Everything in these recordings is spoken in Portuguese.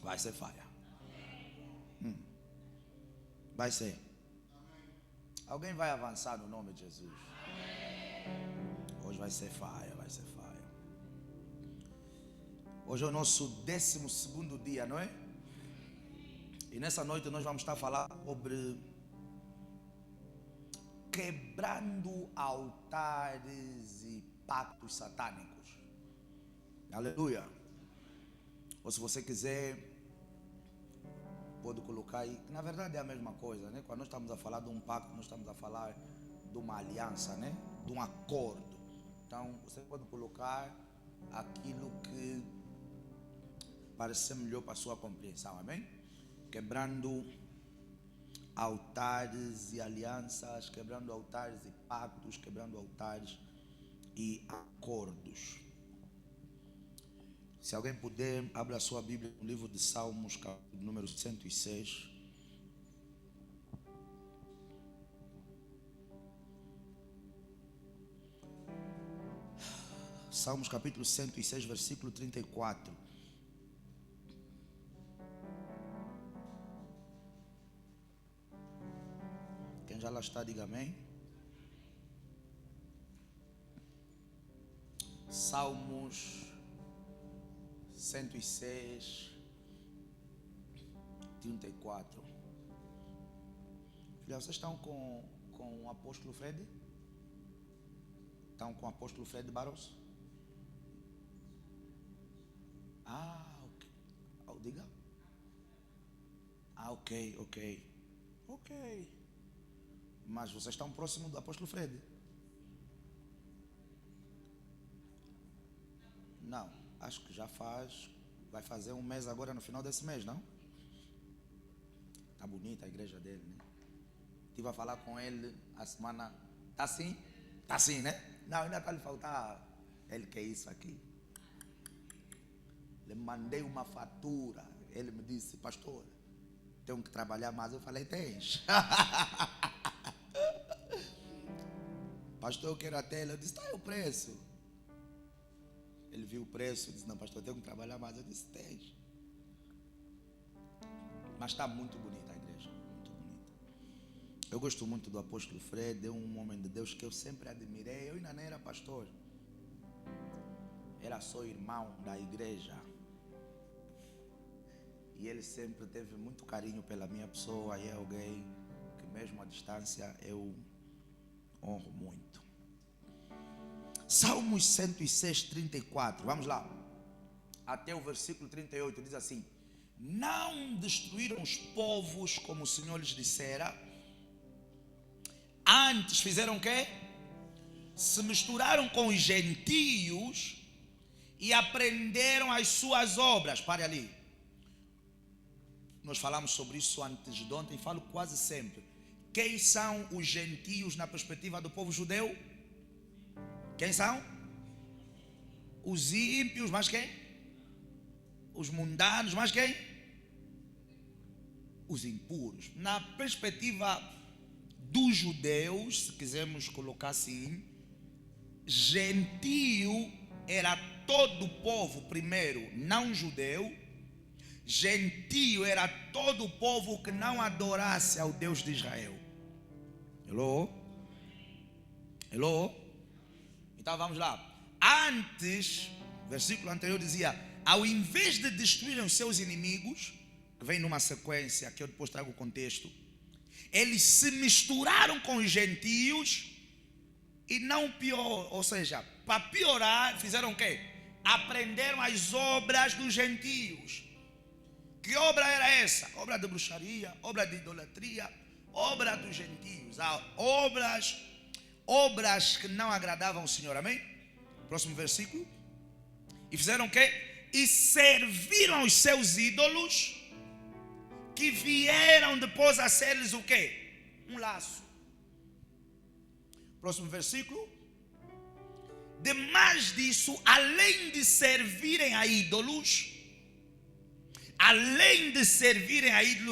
Vai ser fire. Vai ser. Alguém vai avançar no nome de Jesus. Hoje vai ser fire, vai ser fire. Hoje é o nosso 12º dia, não é? E nessa noite nós vamos estar a falar sobre quebrando altares e pactos satânicos. Aleluia. Ou se você quiser, pode colocar aí. Na verdade é a mesma coisa, né? Quando nós estamos a falar de um pacto, nós estamos a falar de uma aliança, né? De um acordo. Então você pode colocar aquilo que parecer melhor para a sua compreensão, amém? Quebrando altares e alianças, quebrando altares e pactos, quebrando altares e acordos. Se alguém puder, abra a sua Bíblia no livro de Salmos, capítulo número 106. Salmos capítulo 106, versículo 34. Quem já lá está, diga amém. Salmos 106, 34. Filha, vocês estão com o apóstolo Fred? Estão com o apóstolo Fred Barros? Ok. Diga. Ok. Mas vocês estão próximo do apóstolo Fred? Não, acho que já vai fazer um mês agora no final desse mês, não? Tá bonita a igreja dele, né? Estive a falar com ele a semana. Tá assim? Tá assim, né? Não, ainda está lhe faltar. Ele quer isso aqui. Lhe mandei uma fatura. Ele me disse, pastor, tenho que trabalhar mais. Eu falei, tens. Pastor, eu quero até ele. Eu disse, está aí o preço. Ele viu o preço, disse, não, pastor, eu tenho que trabalhar mais. Eu disse, tens. Mas está muito bonita a igreja, muito bonita. Eu gosto muito do apóstolo Fred, é um homem de Deus que eu sempre admirei. Eu ainda não era pastor, era só irmão da igreja. E ele sempre teve muito carinho pela minha pessoa, e é alguém que mesmo à distância eu honro muito. Salmos 106, 34, vamos lá. Até o versículo 38 diz assim: não destruíram os povos como o Senhor lhes dissera, antes fizeram o quê? Se misturaram com os gentios e aprenderam as suas obras. Pare ali. Nós falamos sobre isso antes de ontem e falo quase sempre. Quem são os gentios na perspectiva do povo judeu? Quem são? Os ímpios, mas quem? Os mundanos, mas quem? Os impuros. Na perspectiva dos judeus, se quisermos colocar assim, gentio era todo o povo, primeiro, não judeu. Gentio era todo o povo que não adorasse ao Deus de Israel. Hello? Então vamos lá. Antes, versículo anterior dizia, ao invés de destruírem os seus inimigos, que vem numa sequência que eu depois trago o contexto, eles se misturaram com os gentios e não pior, ou seja, para piorar, fizeram o quê? Aprenderam as obras dos gentios. Que obra era essa? Obra de bruxaria, obra de idolatria, obra dos gentios. Obras que não agradavam o Senhor, amém? Próximo versículo. E fizeram o quê? E serviram os seus ídolos, que vieram depois a ser-lhes o quê? Um laço. Próximo versículo. Demais disso, além de servirem a ídolos,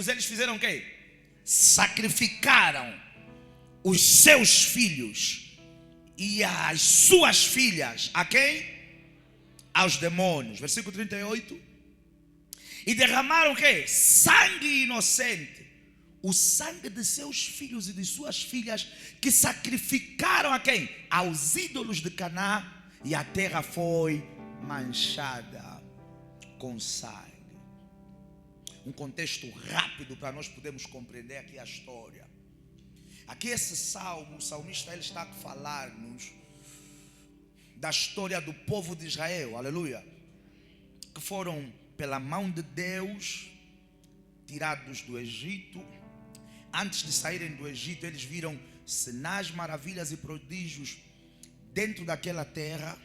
eles fizeram o quê? Sacrificaram os seus filhos e as suas filhas. A quem? Aos demônios. Versículo 38. E derramaram o quê? Sangue inocente. O sangue de seus filhos e de suas filhas, que sacrificaram a quem? Aos ídolos de Canaã. E a terra foi manchada com sangue. Um contexto rápido para nós podermos compreender aqui a história. Aqui esse salmo, o salmista ele está a falar-nos da história do povo de Israel, aleluia, que foram pela mão de Deus tirados do Egito. Antes de saírem do Egito, eles viram sinais, maravilhas e prodígios dentro daquela terra.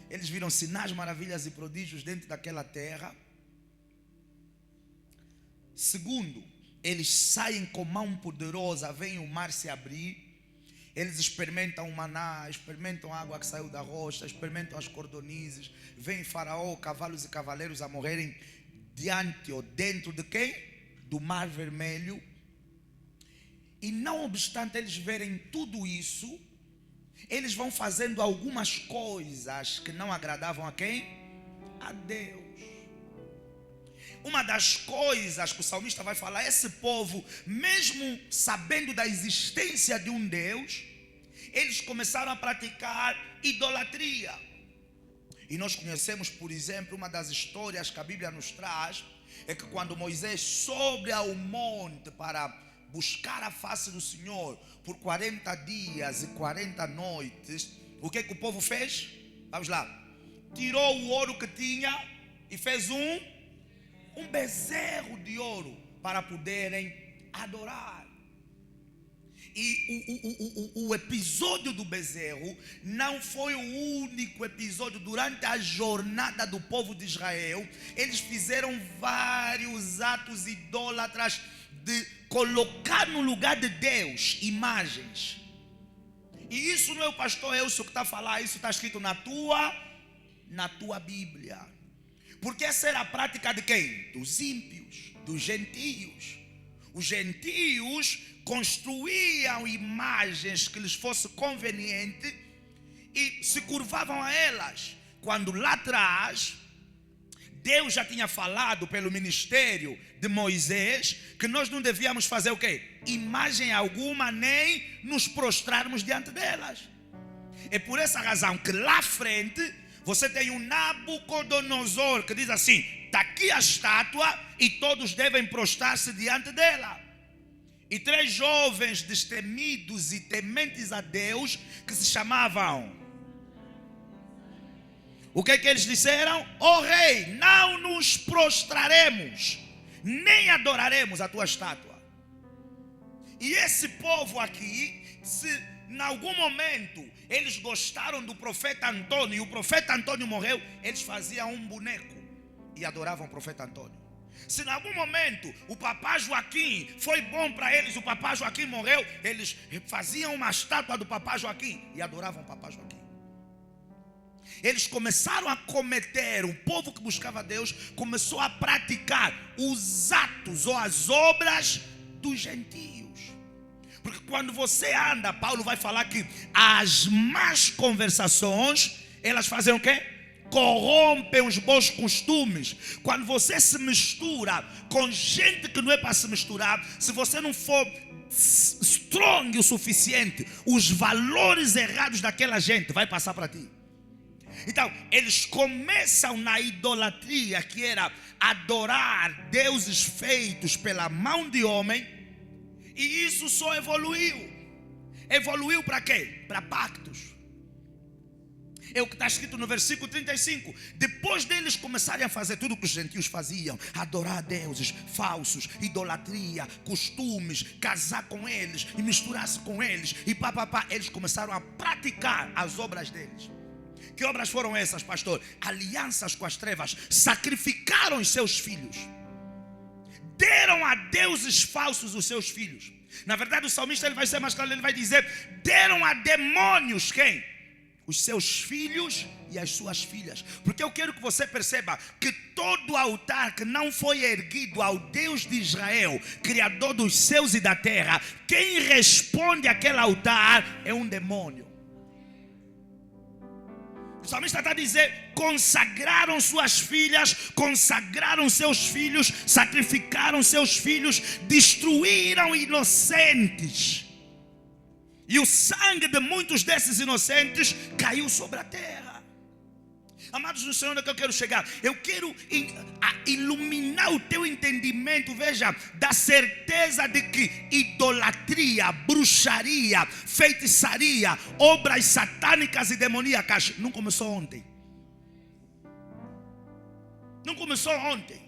Eles viram sinais, maravilhas e prodígios dentro daquela terra. Segundo, eles saem com mão poderosa, veem o mar se abrir. Eles experimentam o maná, experimentam a água que saiu da rocha, experimentam as cordonizes. Veem Faraó, cavalos e cavaleiros a morrerem diante ou dentro de quem? Do mar vermelho. E não obstante eles verem tudo isso, eles vão fazendo algumas coisas que não agradavam a quem? A Deus. Uma das coisas que o salmista vai falar, esse povo, mesmo sabendo da existência de um Deus, eles começaram a praticar idolatria. E nós conhecemos, por exemplo, uma das histórias que a Bíblia nos traz, é que quando Moisés sobe ao monte para buscar a face do Senhor por 40 dias e 40 noites, o que o povo fez? Vamos lá. Tirou o ouro que tinha e fez um bezerro de ouro para poderem adorar. E o episódio do bezerro não foi o único episódio. Durante a jornada do povo de Israel, eles fizeram vários atos idólatras de colocar no lugar de Deus imagens. E isso não é o pastor Elcio que está a falar, isso está escrito na tua Bíblia. Porque essa era a prática de quem? Dos ímpios, dos gentios. Os gentios construíam imagens que lhes fosse conveniente e se curvavam a elas. Quando lá atrás Deus já tinha falado pelo ministério de Moisés que nós não devíamos fazer o quê? Imagem alguma, nem nos prostrarmos diante delas. É por essa razão que lá à frente você tem um Nabucodonosor que diz assim: está aqui a estátua e todos devem prostrar-se diante dela. E 3 jovens destemidos e tementes a Deus, que se chamavam, o que eles disseram? Ó rei, não nos prostraremos, nem adoraremos a tua estátua. E esse povo aqui, se em algum momento eles gostaram do profeta Antônio e o profeta Antônio morreu, eles faziam um boneco e adoravam o profeta Antônio. Se em algum momento o papá Joaquim foi bom para eles, o papá Joaquim morreu, eles faziam uma estátua do papá Joaquim e adoravam o papá Joaquim. Eles começaram a cometer, o povo que buscava Deus começou a praticar os atos ou as obras dos gentios. Porque quando você anda, Paulo vai falar que as más conversações, elas fazem o quê? Corrompem os bons costumes. Quando você se mistura com gente que não é para se misturar, se você não for strong o suficiente, os valores errados daquela gente vai passar para ti. Então, eles começam na idolatria, que era adorar deuses feitos pela mão de homem. E isso só evoluiu. Evoluiu para quê? Para pactos. É o que está escrito no versículo 35. Depois deles começarem a fazer tudo o que os gentios faziam, adorar deuses falsos, idolatria, costumes, casar com eles e misturar-se com eles e papapá, eles começaram a praticar as obras deles. Que obras foram essas, pastor? Alianças com as trevas. Sacrificaram os seus filhos. Deram a deuses falsos os seus filhos. Na verdade o salmista ele vai ser mais claro, ele vai dizer: deram a demônios quem? Os seus filhos e as suas filhas. Porque eu quero que você perceba que todo altar que não foi erguido ao Deus de Israel, Criador dos céus e da terra, quem responde àquele altar é um demônio. O salmista está a dizer: consagraram suas filhas, consagraram seus filhos, sacrificaram seus filhos, destruíram inocentes. E o sangue de muitos desses inocentes caiu sobre a terra. Amados no Senhor, onde é que eu quero chegar? Eu quero iluminar o teu entendimento, veja, da certeza de que idolatria, bruxaria, feitiçaria, obras satânicas e demoníacas não começou ontem. Não começou ontem.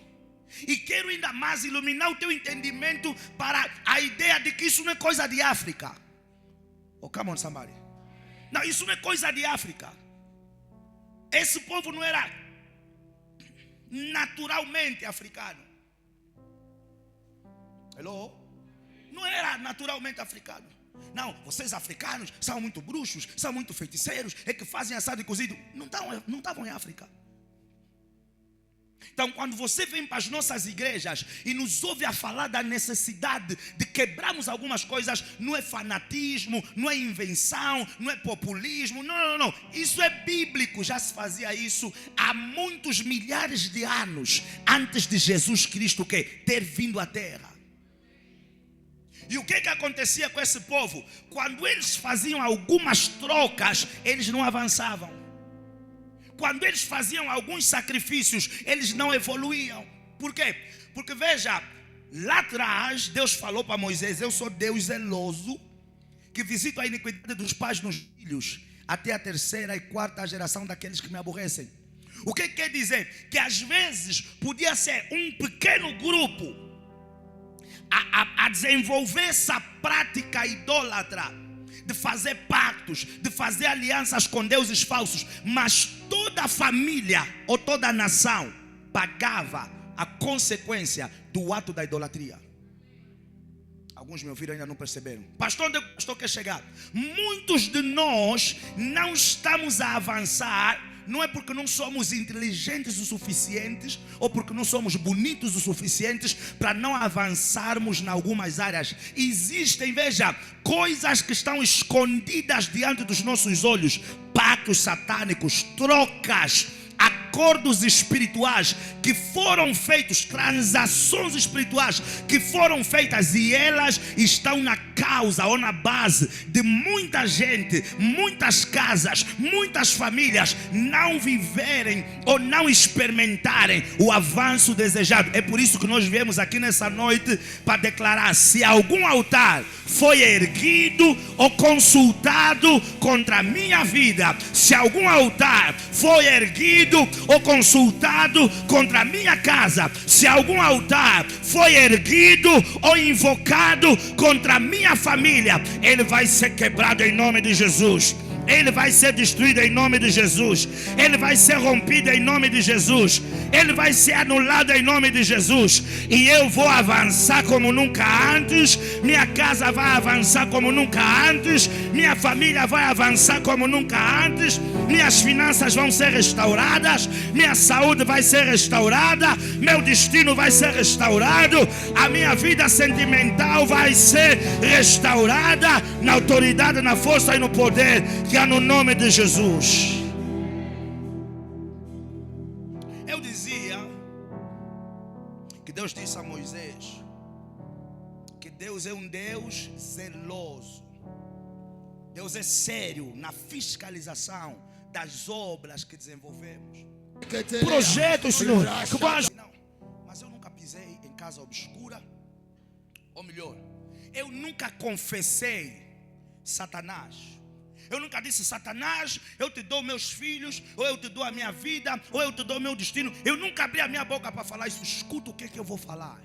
E quero ainda mais iluminar o teu entendimento para a ideia de que isso não é coisa de África. Oh, come on, somebody. Não, isso não é coisa de África. Esse povo não era naturalmente africano. Hello? Não era naturalmente africano. Não, vocês africanos são muito bruxos, são muito feiticeiros, é que fazem assado e cozido. Não estavam em África. Então, quando você vem para as nossas igrejas e nos ouve a falar da necessidade de quebrarmos algumas coisas, não é fanatismo, não é invenção, não é populismo, não. Isso é bíblico, já se fazia isso há muitos milhares de anos antes de Jesus Cristo ter vindo à terra. E o que acontecia com esse povo? Quando eles faziam algumas trocas, eles não avançavam. Quando eles faziam alguns sacrifícios, eles não evoluíam. Por quê? Porque veja, lá atrás Deus falou para Moisés: eu sou Deus zeloso, que visito a iniquidade dos pais nos filhos, até a terceira e quarta geração daqueles que me aborrecem. O que quer dizer? Que às vezes podia ser um pequeno grupo a desenvolver essa prática idólatra, de fazer pactos, de fazer alianças com deuses falsos, mas toda a família ou toda a nação pagava a consequência do ato da idolatria. Alguns me ouviram e ainda não perceberam. Pastor, onde o pastor quer chegar? Muitos de nós não estamos a avançar. Não é porque não somos inteligentes o suficientes ou porque não somos bonitos o suficientes para não avançarmos em algumas áreas. Existem, veja, coisas que estão escondidas diante dos nossos olhos. Pactos satânicos, trocas, acordos espirituais que foram feitos, transações espirituais que foram feitas, e elas estão na causa ou na base de muita gente, muitas casas, muitas famílias não viverem ou não experimentarem o avanço desejado. É por isso que nós viemos aqui nessa noite para declarar: se algum altar foi erguido ou consultado contra a minha vida, se algum altar foi erguido ou consultado contra a minha casa, se algum altar foi erguido ou invocado contra a minha família, ele vai ser quebrado em nome de Jesus. Ele vai ser destruído em nome de Jesus. Ele vai ser rompido em nome de Jesus. Ele vai ser anulado em nome de Jesus. E eu vou avançar como nunca antes. Minha casa vai avançar como nunca antes. Minha família vai avançar como nunca antes. Minhas finanças vão ser restauradas. Minha saúde vai ser restaurada. Meu destino vai ser restaurado. A minha vida sentimental vai ser restaurada na autoridade, na força e no poder que há no nome de Jesus. Eu dizia que Deus disse a Moisés que Deus é um Deus zeloso. Deus é sério na fiscalização das obras que desenvolvemos. Projetos, Senhor. Não, mas eu nunca pisei em casa obscura. Ou melhor, eu nunca confessei Satanás. Eu nunca disse: Satanás, eu te dou meus filhos, ou eu te dou a minha vida, ou eu te dou meu destino. Eu nunca abri a minha boca para falar isso. Escuta o que é que eu vou falar.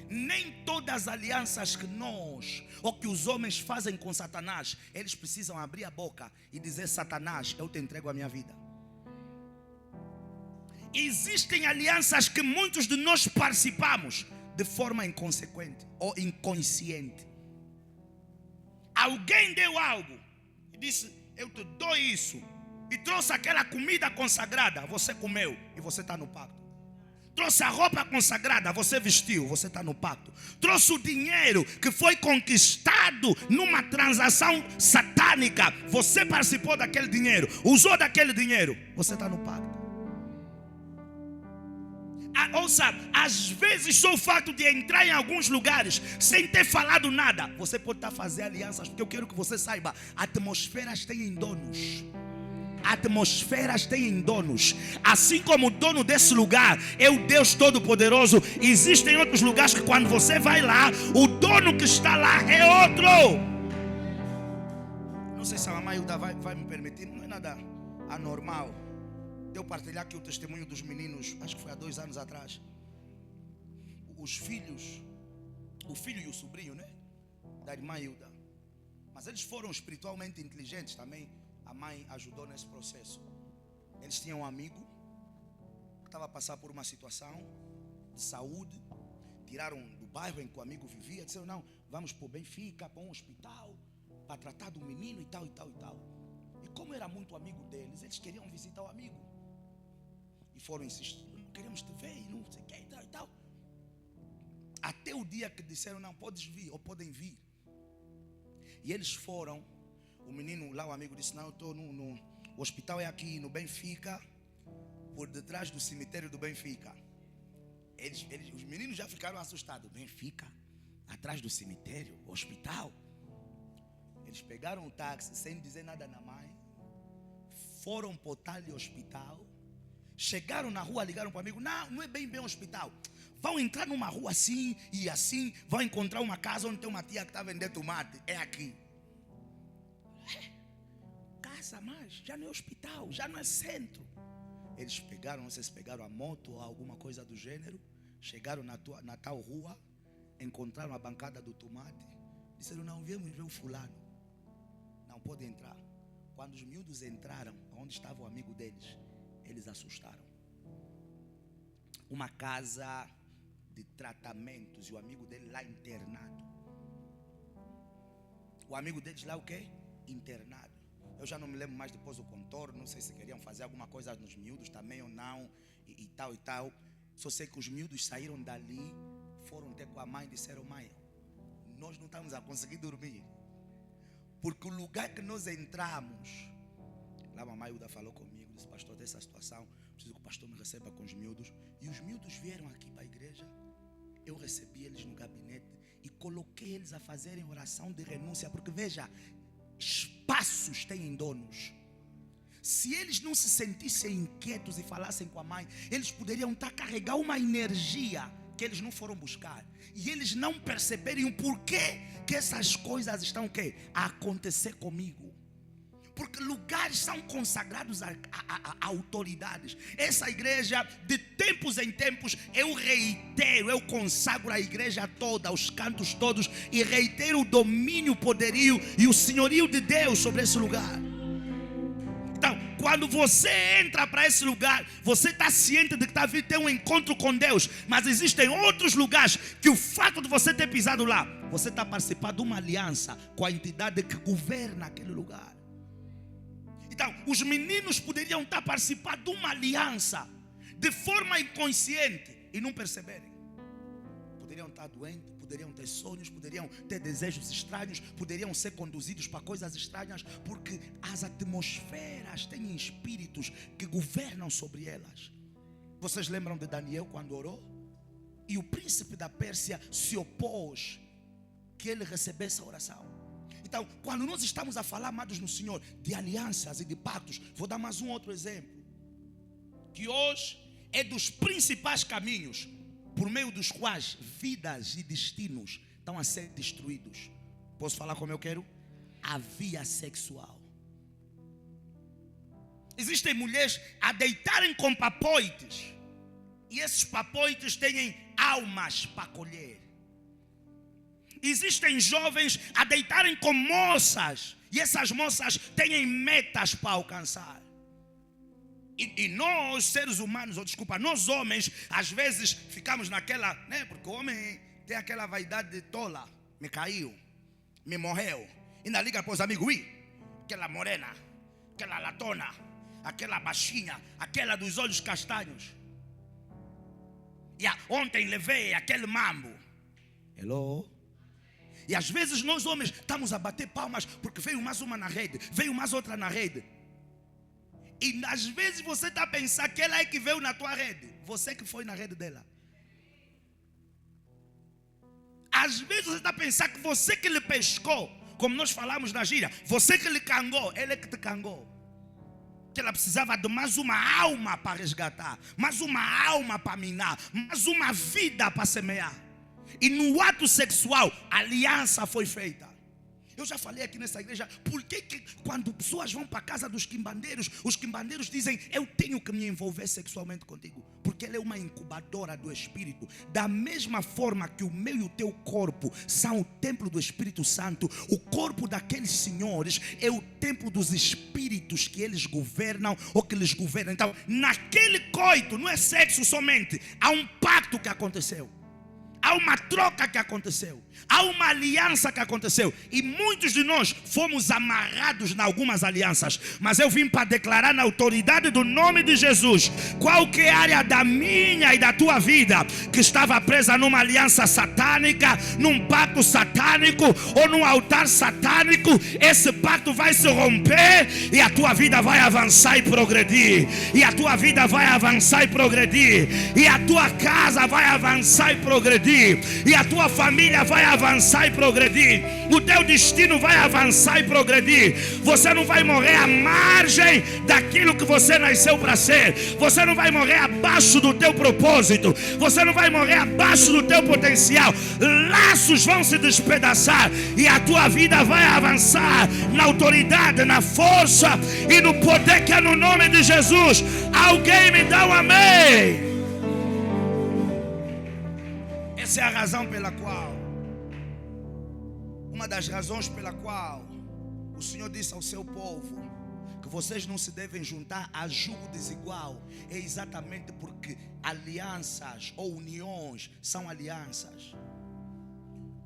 Nem todas as alianças que nós ou que os homens fazem com Satanás, eles precisam abrir a boca e dizer: Satanás, eu te entrego a minha vida. Existem alianças que muitos de nós participamos de forma inconsequente ou inconsciente. Alguém deu algo e disse: eu te dou isso, e trouxe aquela comida consagrada. Você comeu e você está no pacto. Trouxe a roupa consagrada, você vestiu, você está no pacto. Trouxe o dinheiro que foi conquistado numa transação satânica, você participou daquele dinheiro, usou daquele dinheiro, você está no pacto. Ouça, às vezes só o fato de entrar em alguns lugares sem ter falado nada, você pode estar fazendo alianças, porque eu quero que você saiba, atmosferas têm donos. Atmosferas têm donos. Assim como o dono desse lugar é o Deus Todo-Poderoso, existem outros lugares que quando você vai lá, o dono que está lá é outro. Não sei se a mamãe Hilda vai me permitir, não é nada anormal eu partilhar aqui o testemunho dos meninos, acho que foi há 2 anos atrás. Os filhos, o filho e o sobrinho, né, da irmã Hilda. Mas eles foram espiritualmente inteligentes também. A mãe ajudou nesse processo. Eles tinham um amigo que estava a passar por uma situação de saúde. Tiraram do bairro em que o amigo vivia. Disseram, não, vamos para o Benfica, para um hospital, para tratar do menino e tal, e tal, e tal. E como era muito amigo deles, eles queriam visitar o amigo. E foram insistir, queremos te ver, e não sei o que, e tal, e tal. Até o dia que disseram, não, podes vir, ou podem vir. E eles foram. O menino lá, o amigo, disse, não, eu estou o hospital é aqui no Benfica, por detrás do cemitério do Benfica. Os meninos já ficaram assustados. Benfica, atrás do cemitério, hospital. Eles pegaram o táxi sem dizer nada na mãe, foram para o tal hospital. Chegaram na rua, ligaram para o amigo, não é bem hospital. Vão entrar numa rua assim e assim, vão encontrar uma casa onde tem uma tia que está vendendo tomate. É aqui. Casa, mas já não é hospital, já não é centro. Eles pegaram, não sei se pegaram a moto ou alguma coisa do gênero. Chegaram na tal rua, encontraram a bancada do tomate. Disseram, não, viemos ver o fulano. Não pode entrar. Quando os miúdos entraram, onde estava o amigo deles, eles assustaram. Uma casa de tratamentos e o amigo dele lá internado. O amigo deles lá o quê? Internado. Eu já não me lembro mais depois do contorno. Não sei se queriam fazer alguma coisa nos miúdos também ou não. E tal e tal. Só sei que os miúdos saíram dali, foram ter com a mãe e disseram, mãe, nós não estamos a conseguir dormir. Porque o lugar que nós entramos, lá a mamãe Hilda falou comigo, disse, pastor, dessa situação, preciso que o pastor me receba com os miúdos. E os miúdos vieram aqui para a igreja. Eu recebi eles no gabinete e coloquei eles a fazerem oração de renúncia. Porque veja, espaços têm donos. Se eles não se sentissem inquietos e falassem com a mãe, eles poderiam estar carregar uma energia que eles não foram buscar. E eles não perceberem o porquê que essas coisas estão o quê? A acontecer comigo. Porque lugares são consagrados a autoridades. Essa igreja, de tempos em tempos, eu reitero, eu consagro a igreja toda, os cantos todos, e reitero o domínio, o poderio e o senhorio de Deus sobre esse lugar. Então, quando você entra para esse lugar, você está ciente de que está vindo ter um encontro com Deus. Mas existem outros lugares que o fato de você ter pisado lá, você está participando de uma aliança com a entidade que governa aquele lugar. Então, os meninos poderiam estar participando de uma aliança de forma inconsciente e não perceberem. Poderiam estar doentes, poderiam ter sonhos, poderiam ter desejos estranhos, poderiam ser conduzidos para coisas estranhas, porque as atmosferas têm espíritos que governam sobre elas. Vocês lembram de Daniel quando orou? E o príncipe da Pérsia se opôs que ele recebesse a oração. Então, quando nós estamos a falar, amados no Senhor, de alianças e de pactos, vou dar mais um outro exemplo, que hoje é dos principais caminhos por meio dos quais vidas e destinos estão a ser destruídos. Posso falar como eu quero? A via sexual. Existem mulheres a deitarem com papoites, e esses papoites têm almas para colher. Existem jovens a deitarem com moças, e essas moças têm metas para alcançar. E nós, seres humanos, nós homens, às vezes ficamos naquela, né? Porque o homem tem aquela vaidade de tola. Me caiu, me morreu. Ainda liga para os amigos, ui, aquela morena, aquela latona, aquela baixinha, aquela dos olhos castanhos. ontem levei aquele mambo. Hello? E às vezes nós homens estamos a bater palmas porque veio mais uma na rede, veio mais outra na rede. E às vezes você está a pensar que ela é que veio na tua rede, você que foi na rede dela. Às vezes você está a pensar que você que lhe pescou, como nós falamos na gíria, você que lhe cangou, ele é que te cangou. Que ela precisava de mais uma alma para resgatar, mais uma alma para minar, mais uma vida para semear. E no ato sexual, a aliança foi feita. Eu já falei aqui nessa igreja, por que quando pessoas vão para a casa dos quimbandeiros, os quimbandeiros dizem, eu tenho que me envolver sexualmente contigo? Porque ela é uma incubadora do Espírito. Da mesma forma que o meu e o teu corpo são o templo do Espírito Santo, o corpo daqueles senhores é o templo dos espíritos que eles governam ou que eles governam. Então, naquele coito, não é sexo somente, há um pacto que aconteceu. Há uma troca que aconteceu. Há uma aliança que aconteceu. E muitos de nós fomos amarrados em algumas alianças. Mas eu vim para declarar na autoridade do nome de Jesus, qualquer área da minha e da tua vida que estava presa numa aliança satânica, num pacto satânico ou num altar satânico, esse pacto vai se romper e a tua vida vai avançar e progredir. E a tua vida vai avançar e progredir. E a tua casa vai avançar e progredir. E a tua família vai avançar e progredir. O teu destino vai avançar e progredir. Você não vai morrer à margem daquilo que você nasceu para ser. Você não vai morrer abaixo do teu propósito. Você não vai morrer abaixo do teu potencial. Laços vão se despedaçar e a tua vida vai avançar na autoridade, na força e no poder que é no nome de Jesus. Alguém me dá um amém? Essa é a razão pela qual, uma das razões pela qual o Senhor disse ao seu povo que vocês não se devem juntar a jugo desigual, é exatamente porque alianças ou uniões são alianças.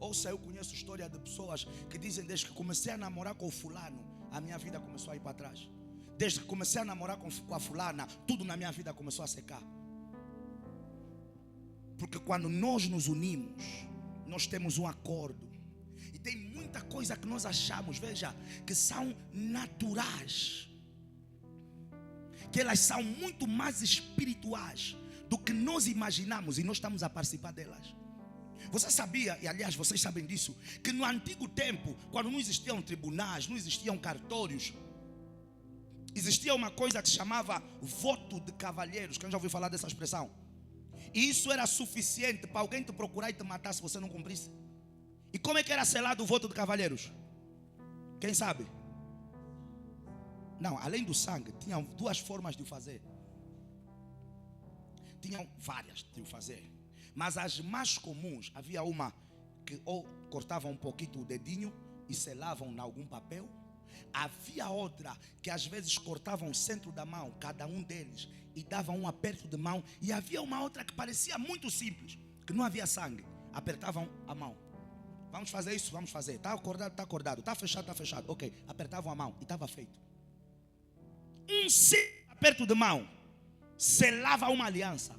Ouça, eu conheço história de pessoas que dizem, desde que comecei a namorar com o fulano, a minha vida começou a ir para trás. Desde que comecei a namorar com a fulana, tudo na minha vida começou a secar. Porque quando nós nos unimos, nós temos um acordo. E tem muita coisa que nós achamos, veja, que são naturais, que elas são muito mais espirituais do que nós imaginamos, e nós estamos a participar delas. Você sabia, e aliás vocês sabem disso, que no antigo tempo, quando não existiam tribunais, não existiam cartórios, existia uma coisa que se chamava voto de cavalheiros. Quem já ouviu falar dessa expressão? E isso era suficiente para alguém te procurar e te matar se você não cumprisse. E como é que era selado o voto de cavalheiros? Quem sabe? Não, além do sangue, tinham duas formas de o fazer. Tinham várias de o fazer. Mas as mais comuns, havia uma que ou cortavam um pouquinho o dedinho e selavam em algum papel. Havia outra que às vezes cortavam o centro da mão, cada um deles, e davam um aperto de mão. E havia uma outra que parecia muito simples, que não havia sangue, apertavam a mão. Vamos fazer isso? Vamos fazer. Está acordado? Está acordado. Está fechado? Está fechado. Ok, apertavam a mão e estava feito. Um simples aperto de mão selava uma aliança.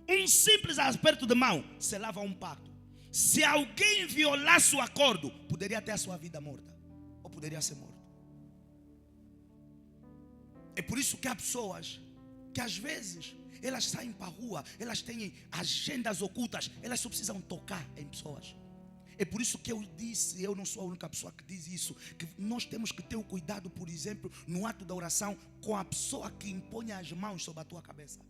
Um simples aperto de mão selava um pacto. Se alguém violasse o acordo, poderia ter a sua vida morta, ou poderia ser morto. É por isso que há pessoas que às vezes elas saem para a rua, elas têm agendas ocultas, elas só precisam tocar em pessoas. É por isso que eu disse, eu não sou a única pessoa que diz isso, que nós temos que ter o cuidado, por exemplo, no ato da oração, com a pessoa que impõe as mãos sobre a tua cabeça.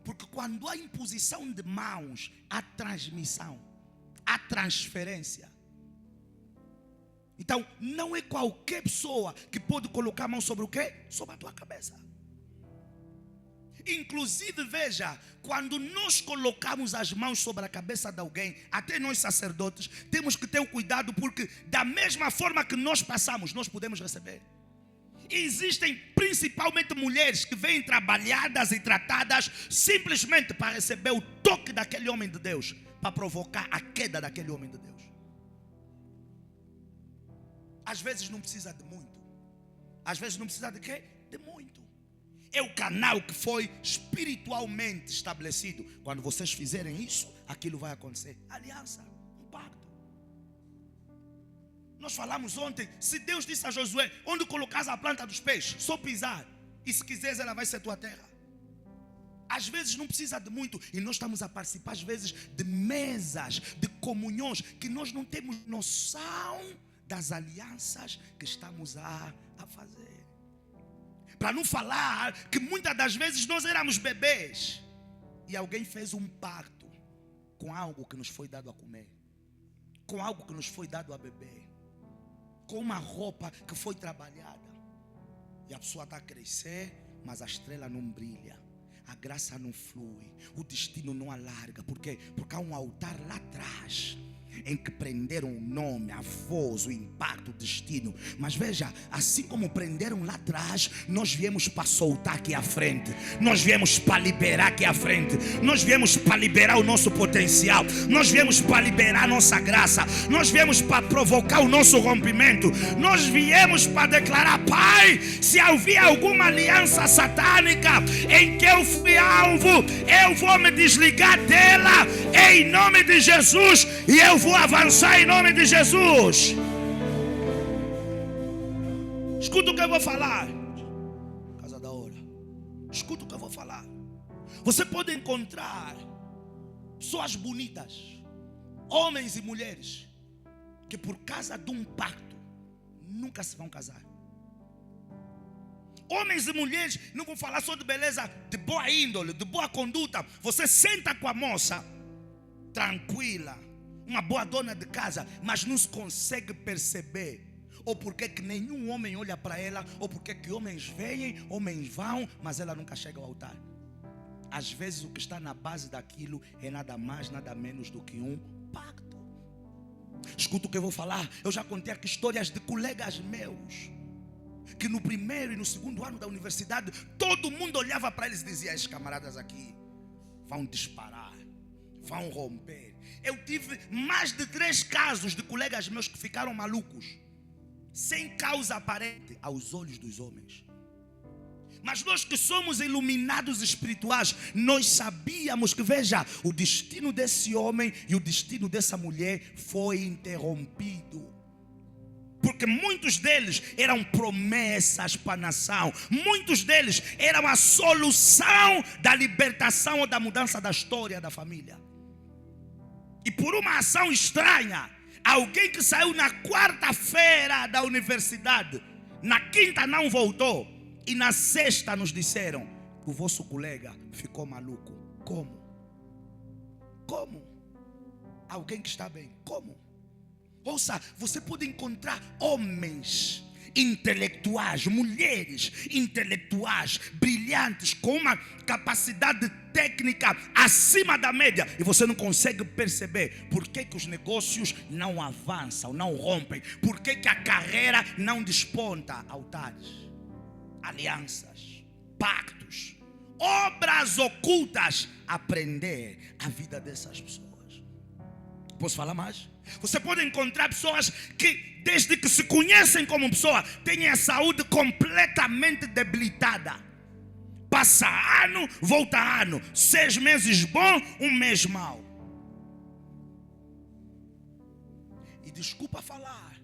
Porque quando há imposição de mãos, há transmissão, há transferência. Então, não é qualquer pessoa que pode colocar a mão sobre o quê? Sobre a tua cabeça. Inclusive, veja, quando nós colocamos as mãos sobre a cabeça de alguém, até nós sacerdotes, temos que ter o cuidado, porque da mesma forma que nós passamos, nós podemos receber. E existem principalmente mulheres que vêm trabalhadas e tratadas simplesmente para receber o toque daquele homem de Deus, para provocar a queda daquele homem de Deus. Às vezes não precisa de muito. Às vezes não precisa de quê? De muito. É o canal que foi espiritualmente estabelecido. Quando vocês fizerem isso, aquilo vai acontecer. Aliança, um pacto. Nós falamos ontem, se Deus disse a Josué, onde colocares a planta dos pés, só pisar, e se quiseres ela vai ser tua terra. Às vezes não precisa de muito, e nós estamos a participar às vezes de mesas, de comunhões, que nós não temos noção das alianças que estamos a fazer. Para não falar que muitas das vezes nós éramos bebês e alguém fez um pacto com algo que nos foi dado a comer, com algo que nos foi dado a beber, com uma roupa que foi trabalhada, e a pessoa está a crescer, mas a estrela não brilha, a graça não flui, o destino não alarga. Por quê? Porque há um altar lá atrás em que prenderam o nome, a voz, o impacto, o destino. Mas veja, assim como prenderam lá atrás, nós viemos para soltar aqui à frente, nós viemos para liberar aqui à frente, nós viemos para liberar o nosso potencial, nós viemos para liberar a nossa graça, nós viemos para provocar o nosso rompimento, nós viemos para declarar: Pai, se havia alguma aliança satânica em que eu fui alvo, eu vou me desligar dela em nome de Jesus, e eu vou avançar em nome de Jesus. Escuta o que eu vou falar. Casa da hora. Escuta o que eu vou falar. Você pode encontrar pessoas bonitas, homens e mulheres, que por causa de um pacto nunca se vão casar. Homens e mulheres, não vou falar só de beleza, de boa índole, de boa conduta. Você senta com a moça tranquila, uma boa dona de casa, mas não se consegue perceber ou porque que nenhum homem olha para ela, ou porque que homens vêm, homens vão, mas ela nunca chega ao altar. Às vezes o que está na base daquilo é nada mais, nada menos do que um pacto. Escuta o que eu vou falar. Eu já contei aqui histórias de colegas meus que no primeiro e no segundo ano da universidade todo mundo olhava para eles e dizia: esses camaradas aqui vão disparar, vão romper. Eu tive mais de 3 casos de colegas meus que ficaram malucos, sem causa aparente aos olhos dos homens. Mas nós que somos iluminados espirituais, nós sabíamos que, veja, o destino desse homem e o destino dessa mulher foi interrompido. Porque muitos deles eram promessas para a nação. Muitos deles eram a solução da libertação ou da mudança da história da família. E por uma ação estranha, alguém que saiu na quarta-feira da universidade, na quinta não voltou, e na sexta nos disseram: o vosso colega ficou maluco. Como? Como? Alguém que está bem. Como? Ouça, você pode encontrar homens intelectuais, mulheres intelectuais, brilhantes, com uma capacidade técnica acima da média, e você não consegue perceber por que que os negócios não avançam, não rompem, por que que a carreira não desponta. Altares, alianças, pactos, obras ocultas, aprender a vida dessas pessoas. Posso falar mais? Você pode encontrar pessoas que, desde que se conhecem como pessoa, têm a saúde completamente debilitada. Passa ano, volta ano. 6 meses bom, 1 mês mau. E desculpa falar,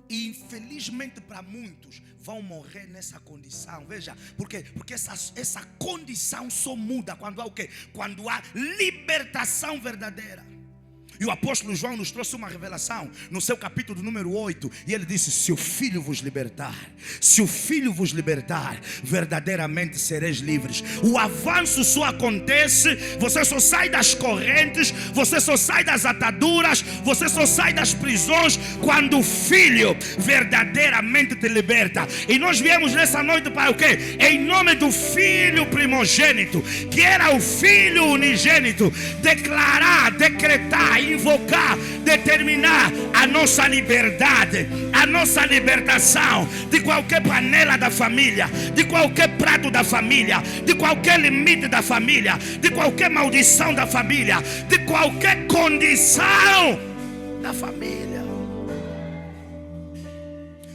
e infelizmente para muitos vão morrer nessa condição. Veja, por quê? Porque essa condição só muda quando há o quê? Quando há libertação verdadeira. E o apóstolo João nos trouxe uma revelação no seu capítulo número 8. E ele disse: se o Filho vos libertar, se o Filho vos libertar, verdadeiramente sereis livres. O avanço só acontece, você só sai das correntes, você só sai das ataduras, você só sai das prisões quando o Filho verdadeiramente te liberta. E nós viemos nessa noite para o quê? Em nome do Filho primogênito, que era o Filho unigênito, declarar, decretar, invocar, determinar a nossa liberdade, a nossa libertação de qualquer panela da família, de qualquer prato da família, de qualquer limite da família, de qualquer maldição da família, de qualquer condição da família.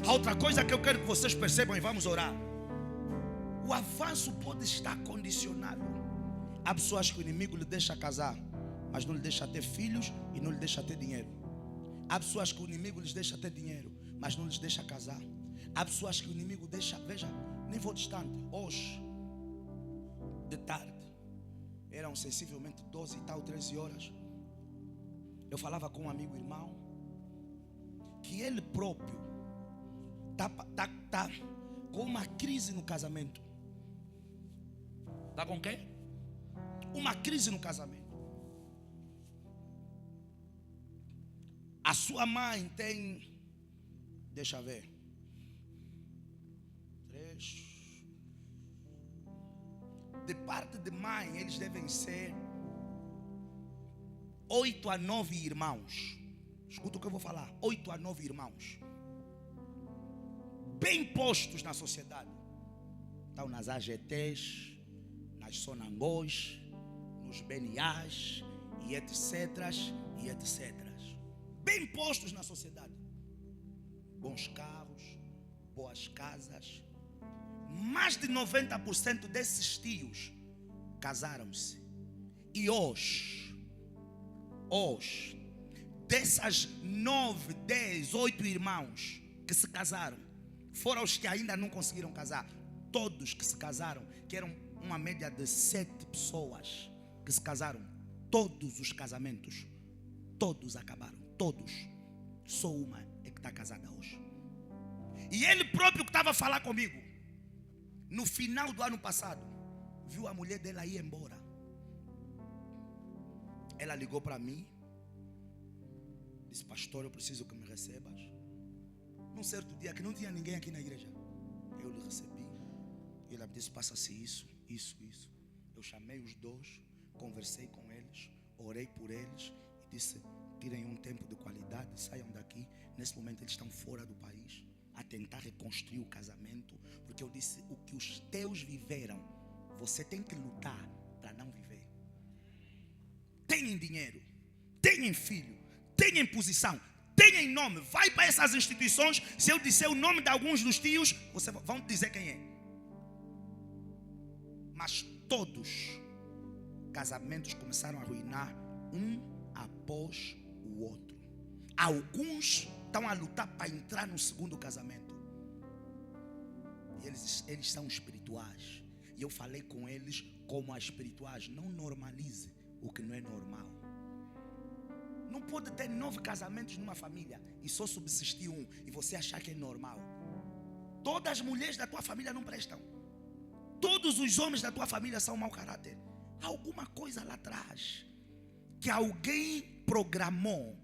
A outra coisa que eu quero que vocês percebam, e vamos orar: O avanço pode estar condicionado. Há pessoas que o inimigo lhe deixa casar, mas não lhe deixa ter filhos e não lhe deixa ter dinheiro. Há pessoas que o inimigo lhes deixa ter dinheiro, mas não lhes deixa casar. Há pessoas que o inimigo deixa, veja, nem vou distante. Hoje, de tarde, eram sensivelmente 12 e tal, 13 horas. Eu falava com um amigo irmão, que ele próprio tá com uma crise no casamento. Está com o quê? Uma crise no casamento. A sua mãe tem, deixa ver, 3. De parte de mãe, eles devem ser 8 a 9 irmãos. Escuta o que eu vou falar. 8 a 9 irmãos. Bem postos na sociedade. Estão nas AGTs, nas Sonangós, nos BNAs e etc. e etc. Bem postos na sociedade. Bons carros, boas casas. Mais de 90% desses tios casaram-se. E hoje, dessas 9, 10, 8 irmãos que se casaram, foram os que ainda não conseguiram casar. Todos que se casaram, que eram uma média de 7 pessoas que se casaram, todos os casamentos, todos acabaram, todos. Só uma é que está casada hoje. E ele próprio que estava a falar comigo, no final do ano passado, viu a mulher dela ir embora. Ela ligou para mim, disse: pastor, eu preciso que me recebas. Num certo dia que não tinha ninguém aqui na igreja, eu lhe recebi. E ela me disse: passa-se isso. Eu chamei os dois, conversei com eles, orei por eles e disse: tirem um tempo de qualidade, saiam daqui. Nesse momento eles estão fora do país, a tentar reconstruir o casamento. Porque eu disse: o que os teus viveram, você tem que lutar para não viver. Tenham dinheiro, tenham filho, tenham posição, tenham nome. Vai para essas instituições. Se eu disser o nome de alguns dos tios, vocês vão dizer quem é. Mas todos casamentos começaram a arruinar um após o outro. Alguns estão a lutar para entrar no segundo casamento. E eles são espirituais. E eu falei com eles como as espirituais: não normalize o que não é normal. Não pode ter 9 casamentos numa família e só subsistir um e você achar que é normal. Todas as mulheres da tua família não prestam. Todos os homens da tua família são mau caráter. Há alguma coisa lá atrás que alguém programou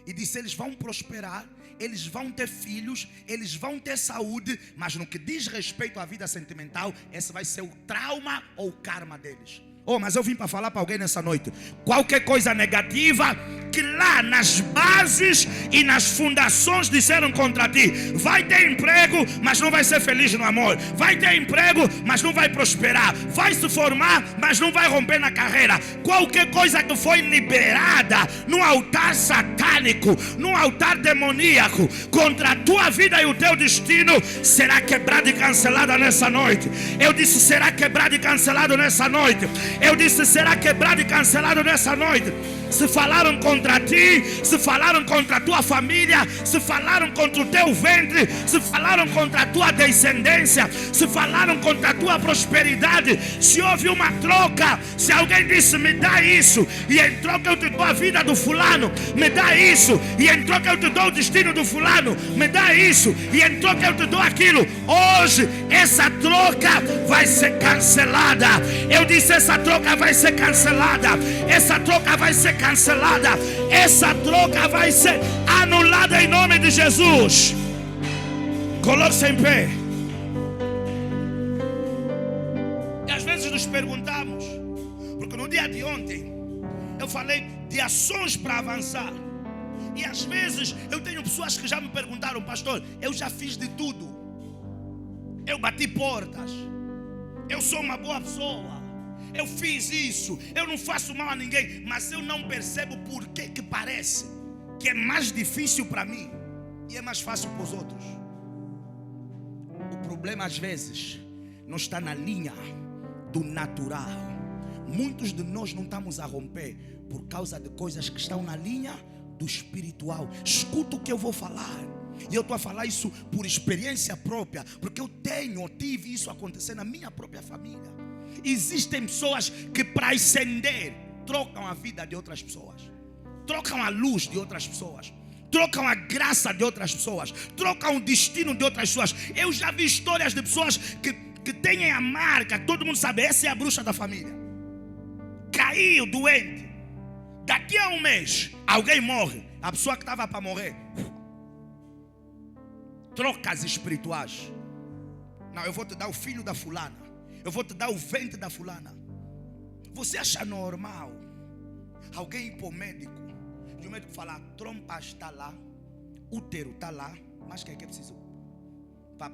e disse: eles vão prosperar, eles vão ter filhos, eles vão ter saúde, mas no que diz respeito à vida sentimental, esse vai ser o trauma ou o karma deles. Mas eu vim para falar para alguém nessa noite: qualquer coisa negativa que lá nas bases e nas fundações disseram contra ti, vai ter emprego, mas não vai ser feliz no amor. Vai ter emprego, mas não vai prosperar. Vai se formar, mas não vai romper na carreira. Qualquer coisa que foi liberada no altar satânico, no altar demoníaco, contra a tua vida e o teu destino, será quebrada e cancelada nessa noite. Eu disse: será quebrado e cancelado nessa noite. Eu disse: será quebrado e cancelado nessa noite. Se falaram contra ti, se falaram contra a tua família, se falaram contra o teu ventre, se falaram contra a tua descendência, se falaram contra a tua prosperidade, se houve uma troca, se alguém disse: me dá isso, e em troca eu te dou a vida do fulano, me dá isso, e em troca eu te dou o destino do fulano, me dá isso, e em troca eu te dou aquilo. Hoje essa troca vai ser cancelada. Eu disse: essa troca vai ser cancelada. Essa troca vai ser cancelada. Essa troca vai ser anulada em nome de Jesus. Coloque-se em pé. E às vezes nos perguntamos, porque no dia de ontem eu falei de ações para avançar, e às vezes eu tenho pessoas que já me perguntaram: pastor, eu já fiz de tudo, eu bati portas, eu sou uma boa pessoa, eu fiz isso, eu não faço mal a ninguém, mas eu não percebo por que parece que é mais difícil para mim e é mais fácil para os outros. O problema às vezes não está na linha do natural. Muitos de nós não estamos a romper por causa de coisas que estão na linha do espiritual. Escuta o que eu vou falar. E eu estou a falar isso por experiência própria, porque eu tive isso acontecer na minha própria família. Existem pessoas que, para ascender, trocam a vida de outras pessoas, trocam a luz de outras pessoas, trocam a graça de outras pessoas, trocam o destino de outras pessoas. Eu já vi histórias de pessoas que têm a marca, todo mundo sabe, essa é a bruxa da família. Caiu doente, daqui a um mês alguém morre, a pessoa que estava para morrer. Trocas espirituais. Não, eu vou te dar o filho da fulana, eu vou te dar o ventre da fulana. Você acha normal alguém ir para o médico e o médico falar: trompa está lá, útero está lá, mas o que é preciso para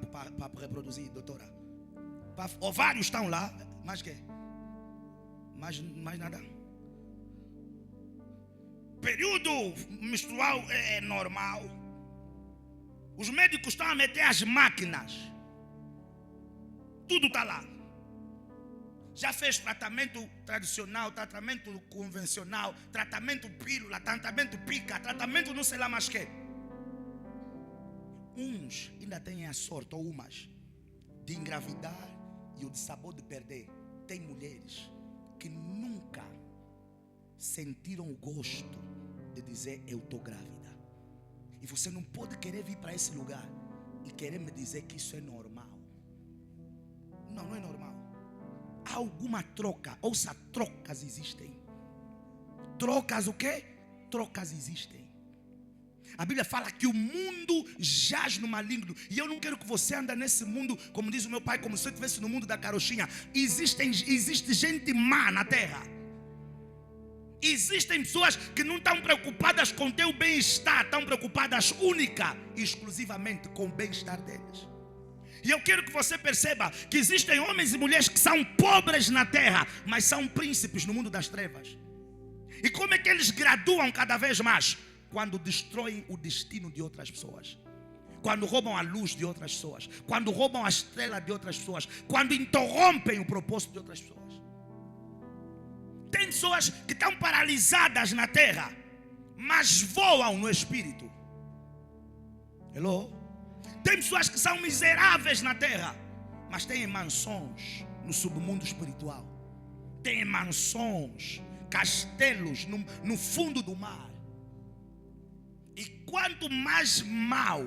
reproduzir, doutora? Ovários estão lá, mas o que? Mais nada. Período menstrual é normal. Os médicos estão a meter as máquinas, tudo está lá. Já fez tratamento tradicional, tratamento convencional, tratamento pílula, tratamento pica, tratamento não sei lá mais que. Uns ainda têm a sorte, ou umas, de engravidar e o sabor de perder. Tem mulheres que nunca sentiram o gosto de dizer: eu estou grávida. E você não pode querer vir para esse lugar e querer me dizer que isso é normal. Não, não é normal. Há alguma troca. Ouça, trocas existem. Trocas o quê? Trocas existem. A Bíblia fala que o mundo jaz no maligno. E eu não quero que você ande nesse mundo, como diz o meu pai, como se eu estivesse no mundo da carochinha. Existe gente má na terra. Existem pessoas que não estão preocupadas com teu bem-estar, estão preocupadas única e exclusivamente com o bem-estar deles. E eu quero que você perceba que existem homens e mulheres que são pobres na terra, mas são príncipes no mundo das trevas. E como é que eles graduam cada vez mais? Quando destroem o destino de outras pessoas, quando roubam a luz de outras pessoas, quando roubam a estrela de outras pessoas, quando interrompem o propósito de outras pessoas. Tem pessoas que estão paralisadas na terra, mas voam no espírito. Hello? Tem pessoas que são miseráveis na terra, mas têm mansões no submundo espiritual. Têm mansões, castelos no fundo do mar. E quanto mais mal,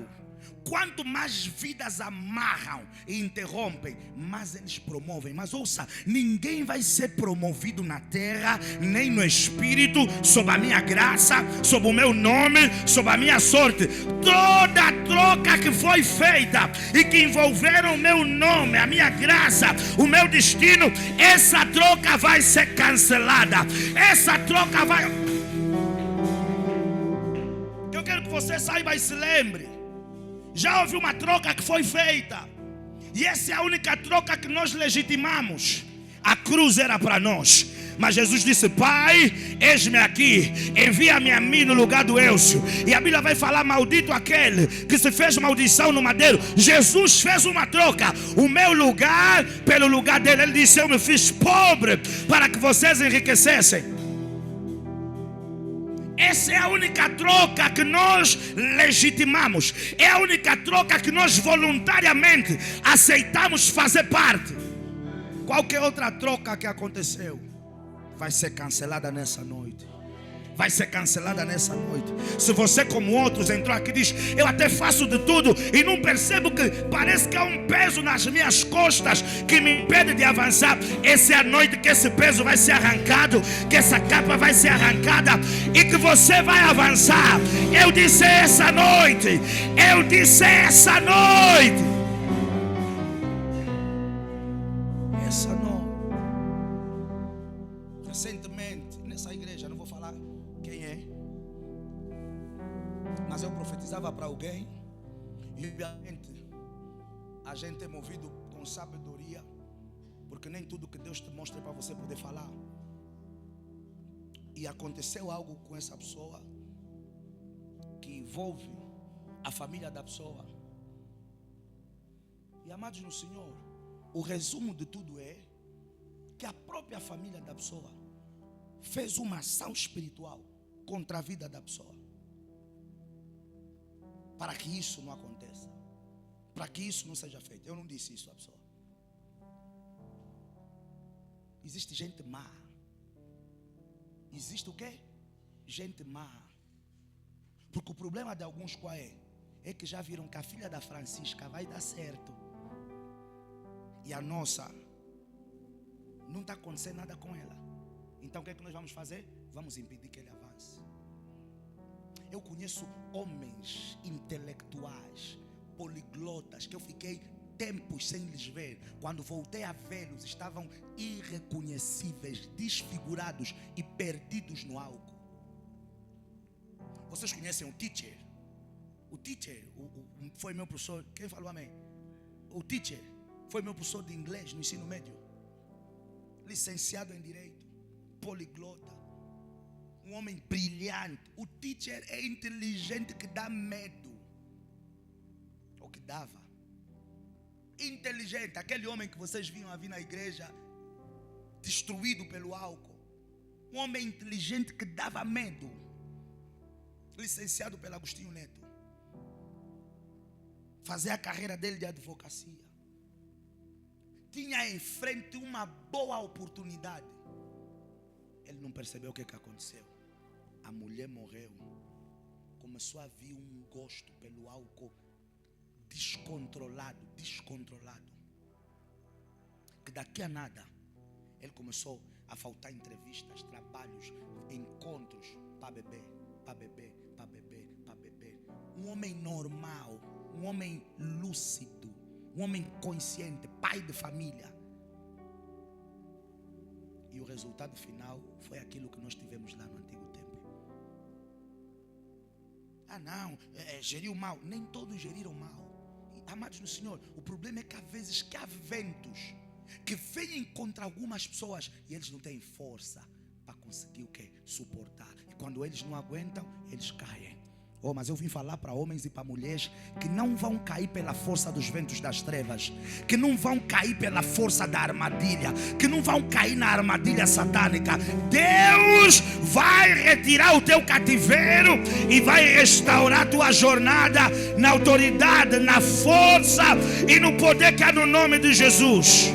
quanto mais vidas amarram e interrompem, mais eles promovem. Mas ouça, ninguém vai ser promovido na terra, nem no espírito, sob a minha graça, sob o meu nome, sob a minha sorte. Toda troca que foi feita e que envolveram o meu nome, a minha graça, o meu destino, essa troca vai ser cancelada. Essa troca vai... Eu quero que você saiba e se lembre. Já houve uma troca que foi feita, e essa é a única troca que nós legitimamos. A cruz era para nós, mas Jesus disse: Pai, eis-me aqui, envia-me a mim no lugar do Elcio. E a Bíblia vai falar: maldito aquele que se fez maldição no madeiro. Jesus fez uma troca, o meu lugar pelo lugar dele. Ele disse: eu me fiz pobre para que vocês enriquecessem. Essa é a única troca que nós legitimamos. É a única troca que nós voluntariamente aceitamos fazer parte. Qualquer outra troca que aconteceu vai ser cancelada nessa noite. Vai ser cancelada nessa noite. Se você, como outros, entrou aqui e diz: eu até faço de tudo e não percebo, que parece que há um peso nas minhas costas que me impede de avançar. Essa é a noite que esse peso vai ser arrancado, que essa capa vai ser arrancada e que você vai avançar. Eu disse essa noite. Eu disse essa noite. Essa noite. Recentemente, nessa igreja, não vou falar quem é, mas eu profetizava para alguém, e obviamente a gente é movido com sabedoria, porque nem tudo que Deus te mostra é para você poder falar. E aconteceu algo com essa pessoa que envolve a família da pessoa. E amados no Senhor, O resumo de tudo é que a própria família da pessoa fez uma ação espiritual contra a vida da pessoa, para que isso não aconteça, para que isso não seja feito. Eu não disse isso à pessoa. Existe gente má. Existe o quê? Gente má. Porque o problema de alguns qual é? É que já viram que a filha da Francisca vai dar certo e a nossa não está acontecendo nada com ela. Então o que é que nós vamos fazer? Vamos impedir que ele avance. Eu conheço homens intelectuais, poliglotas, que eu fiquei tempos sem lhes ver. Quando voltei a vê-los, estavam irreconhecíveis, desfigurados e perdidos no álcool. Vocês conhecem o teacher? O teacher foi meu professor. Quem falou amém? O teacher foi meu professor de inglês no ensino médio. Licenciado em direito, poliglota, um homem brilhante. O teacher é inteligente que dá medo, ou que dava. Inteligente, aquele homem que vocês viam a vir na igreja destruído pelo álcool, um homem inteligente que dava medo, licenciado pelo Agostinho Neto, fazer a carreira dele de advocacia, tinha em frente uma boa oportunidade. Ele não percebeu o que aconteceu. A mulher morreu. Começou a vir um gosto pelo álcool descontrolado. Que daqui a nada ele começou a faltar entrevistas, trabalhos, encontros para beber. Um homem normal, um homem lúcido, um homem consciente, pai de família. E o resultado final foi aquilo que nós tivemos lá no Antigo Templo. Ah não, geriu mal. Nem todos geriram mal. Amados no Senhor, o problema é que há vezes que há ventos que vêm contra algumas pessoas e eles não têm força para conseguir o quê? Suportar. E quando eles não aguentam, eles caem. Oh, mas eu vim falar para homens e para mulheres que não vão cair pela força dos ventos das trevas, que não vão cair pela força da armadilha, que não vão cair na armadilha satânica. Deus vai retirar o teu cativeiro e vai restaurar a tua jornada na autoridade, na força e no poder que há no nome de Jesus.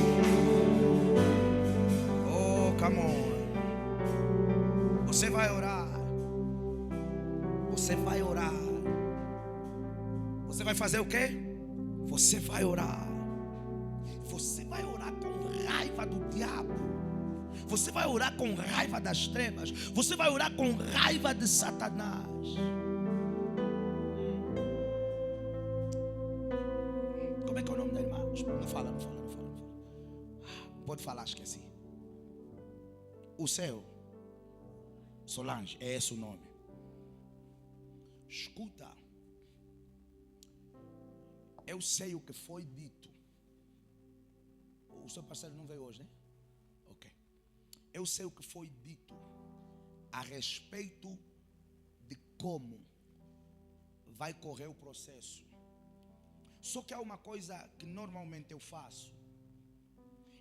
Oh, come on. Você vai orar. Você vai orar. Você vai fazer o quê? Você vai orar. Você vai orar com raiva do diabo. Você vai orar com raiva das trevas. Você vai orar com raiva de Satanás. Como é que é o nome da irmã? Não fala. Pode falar, esqueci. O céu. Solange, é esse o nome. Escuta, eu sei o que foi dito. O seu parceiro não veio hoje, né? Ok. Eu sei o que foi dito a respeito de como vai correr o processo. Só que há uma coisa que normalmente eu faço.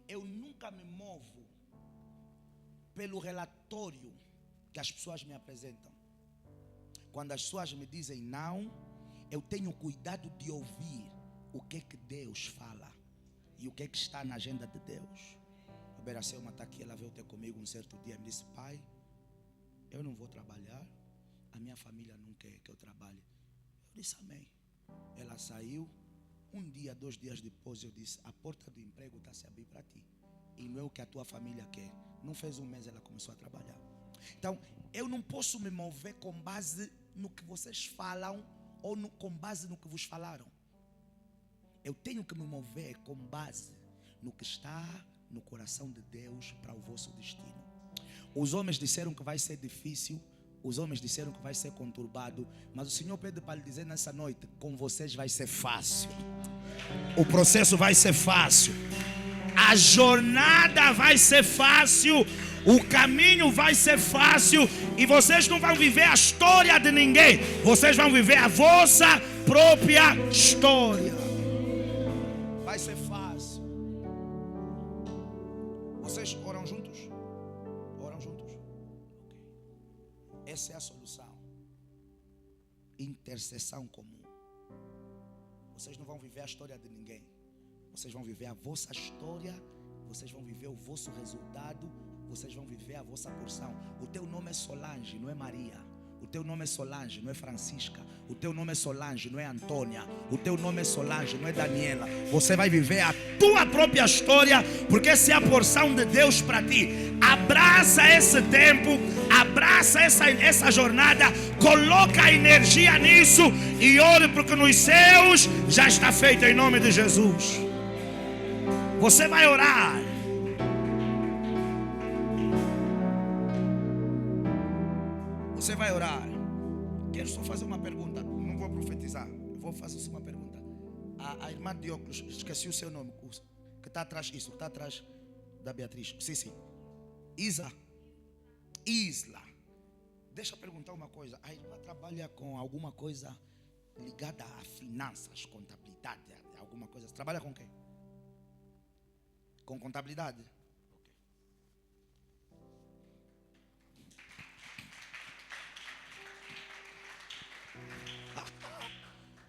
Eu nunca me movo pelo relatório que as pessoas me apresentam. Quando as pessoas me dizem não, eu tenho cuidado de ouvir o que Deus fala e o que está na agenda de Deus. A Beracelma está aqui, ela veio ter comigo um certo dia e me disse: pai, eu não vou trabalhar, a minha família não quer que eu trabalhe. Eu disse amém. Ela saiu, um dia, 2 dias depois eu disse: a porta do emprego está se abrir para ti e não é o que a tua família quer. Não fez um mês, ela começou a trabalhar. Então, eu não posso me mover com base no que vocês falam ou com base no que vos falaram. Eu tenho que me mover com base no que está no coração de Deus para o vosso destino. Os homens disseram que vai ser difícil, os homens disseram que vai ser conturbado, mas o Senhor pede para lhe dizer nessa noite: com vocês vai ser fácil. O processo vai ser fácil. A jornada vai ser fácil. O caminho vai ser fácil. E vocês não vão viver a história de ninguém. Vocês vão viver a vossa própria história. Vai ser fácil. Essa é a solução. Intercessão comum. Vocês não vão viver a história de ninguém. Vocês vão viver a vossa história. Vocês vão viver o vosso resultado. Vocês vão viver a vossa porção. O teu nome é Solange, não é Maria. O teu nome é Solange, não é Francisca. O teu nome é Solange, não é Antônia. O teu nome é Solange, não é Daniela. Você vai viver a tua própria história, porque essa é a porção de Deus para ti. Abraça esse tempo, abraça essa jornada, coloca a energia nisso e ore, porque nos céus já está feito em nome de Jesus. Você vai orar. Você vai orar. Quero só fazer uma pergunta. Não vou profetizar. Vou fazer só uma pergunta. A irmã de óculos, esqueci o seu nome. Que está atrás, isso, que está atrás da Beatriz. Sim. Isla. Deixa eu perguntar uma coisa. A irmã trabalha com alguma coisa ligada a finanças, contabilidade, alguma coisa. Trabalha com quê? Com contabilidade?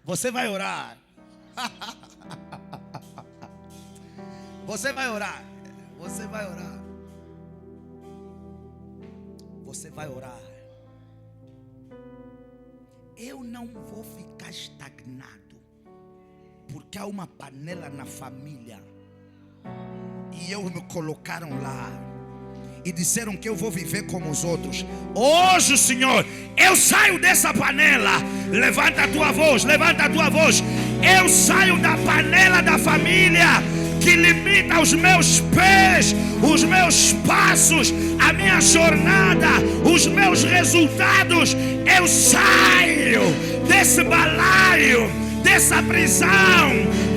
Você vai orar. Você vai orar. Você vai orar. Você vai orar. Eu não vou ficar estagnado, porque há uma panela na família e me colocaram lá e disseram que eu vou viver como os outros. Hoje, Senhor, eu saio dessa panela. Levanta a tua voz, levanta a tua voz. Eu saio da panela da família que limita os meus pés, os meus passos, a minha jornada, os meus resultados. Eu saio desse balaio, dessa prisão,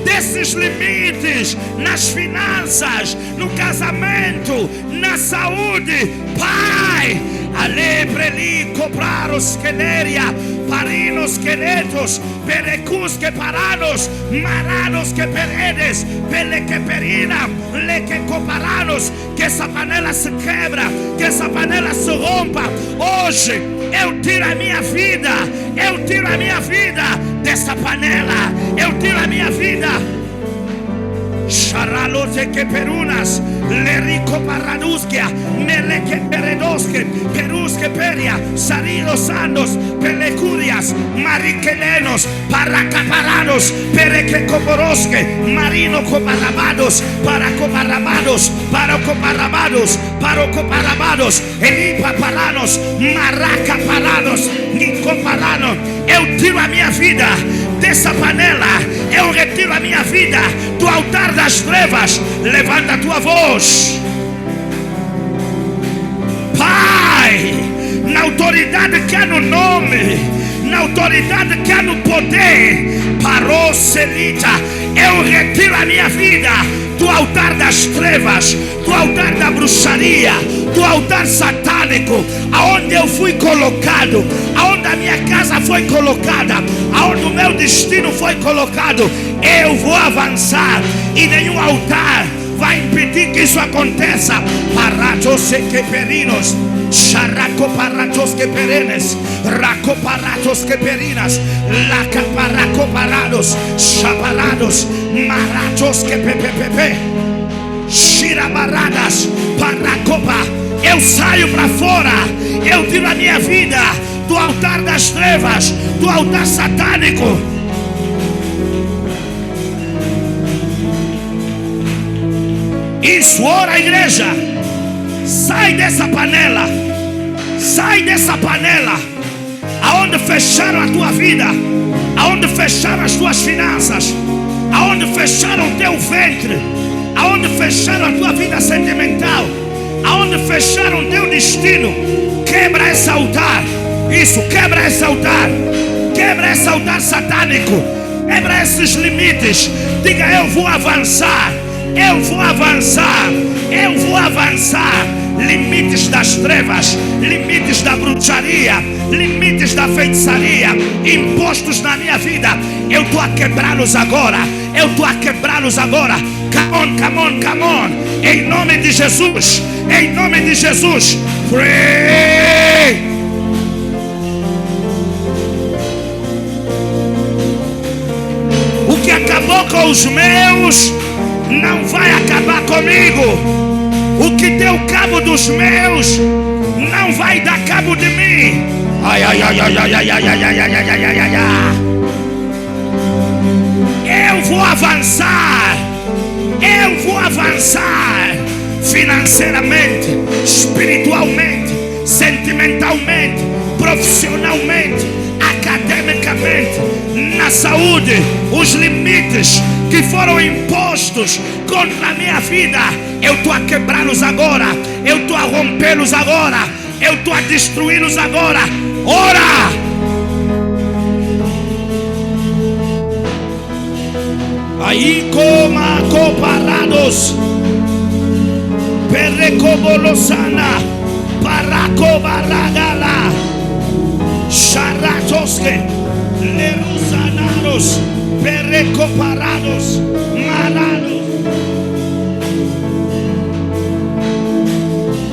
desses limites nas finanças, no casamento, na saúde. Pai, alebreli copraros queneria, parinos quenetos, perecus que paranos, maranos que peredes, pele que perina, le que coparanos. Que essa panela se quebra, que essa panela se rompa. Hoje eu tiro a minha vida, eu tiro a minha vida dessa panela, eu tiro a minha vida. Charalote que perunas, lerico paradusquia, meleque peredosque, perusque peria, saridos andos, pelecurias, mariquelenos, paracaparados, pereque coporosque, marino coparabados, paracoparabados, paracoparabados, paracoparabados, elipaparanos, maracaparanos, nicoparano. Eu tiro a minha vida dessa panela, eu retiro a minha vida do altar das trevas. Levanta a tua voz, Pai, na autoridade que há no nome, na autoridade que há no poder, parou Celita. Eu retiro a minha vida do altar das trevas, do altar da bruxaria, do altar satânico, aonde eu fui colocado, aonde a minha casa foi colocada, aonde o meu destino foi colocado. Eu vou avançar e nenhum altar vai impedir que isso aconteça. Paratos que perinos, characoparatos que perenes, racoparatos que perinas, lacaparacoparados, chapalados, maratos que pepepepe, xirabaradas, paracopa. Eu saio para fora, eu tiro a minha vida do altar das trevas, do altar satânico. Isso, ora, igreja. Sai dessa panela. Sai dessa panela. Aonde fecharam a tua vida, aonde fecharam as tuas finanças, aonde fecharam o teu ventre, aonde fecharam a tua vida sentimental, aonde fecharam o teu destino. Quebra esse altar. Isso, quebra esse altar. Quebra esse altar satânico. Quebra esses limites. Diga: eu vou avançar. Eu vou avançar, eu vou avançar. Limites das trevas, limites da bruxaria, limites da feitiçaria, impostos na minha vida, eu estou a quebrá-los agora. Eu estou a quebrá-los agora. Come on, come on, come on. Em nome de Jesus, em nome de Jesus. Pray. acabou com os meus, não vai acabar comigo. O que deu cabo dos meus, não vai dar cabo de mim. Ai, ai, ai, ai, ai, ai, ai, ai, ai, ai, ai, ai, ai, ai. Eu vou avançar. Eu vou avançar financeiramente, espiritualmente, sentimentalmente, profissionalmente, academicamente, na saúde. Os limites que foram impostos contra a minha vida, eu estou a quebrá-los agora, eu estou a rompê-los agora, eu estou a destruí-los agora. Ora! Aí coma comparados, perrecobolosana, paracobaragala, charatoske, lerusanaros, perrecoparados, marados.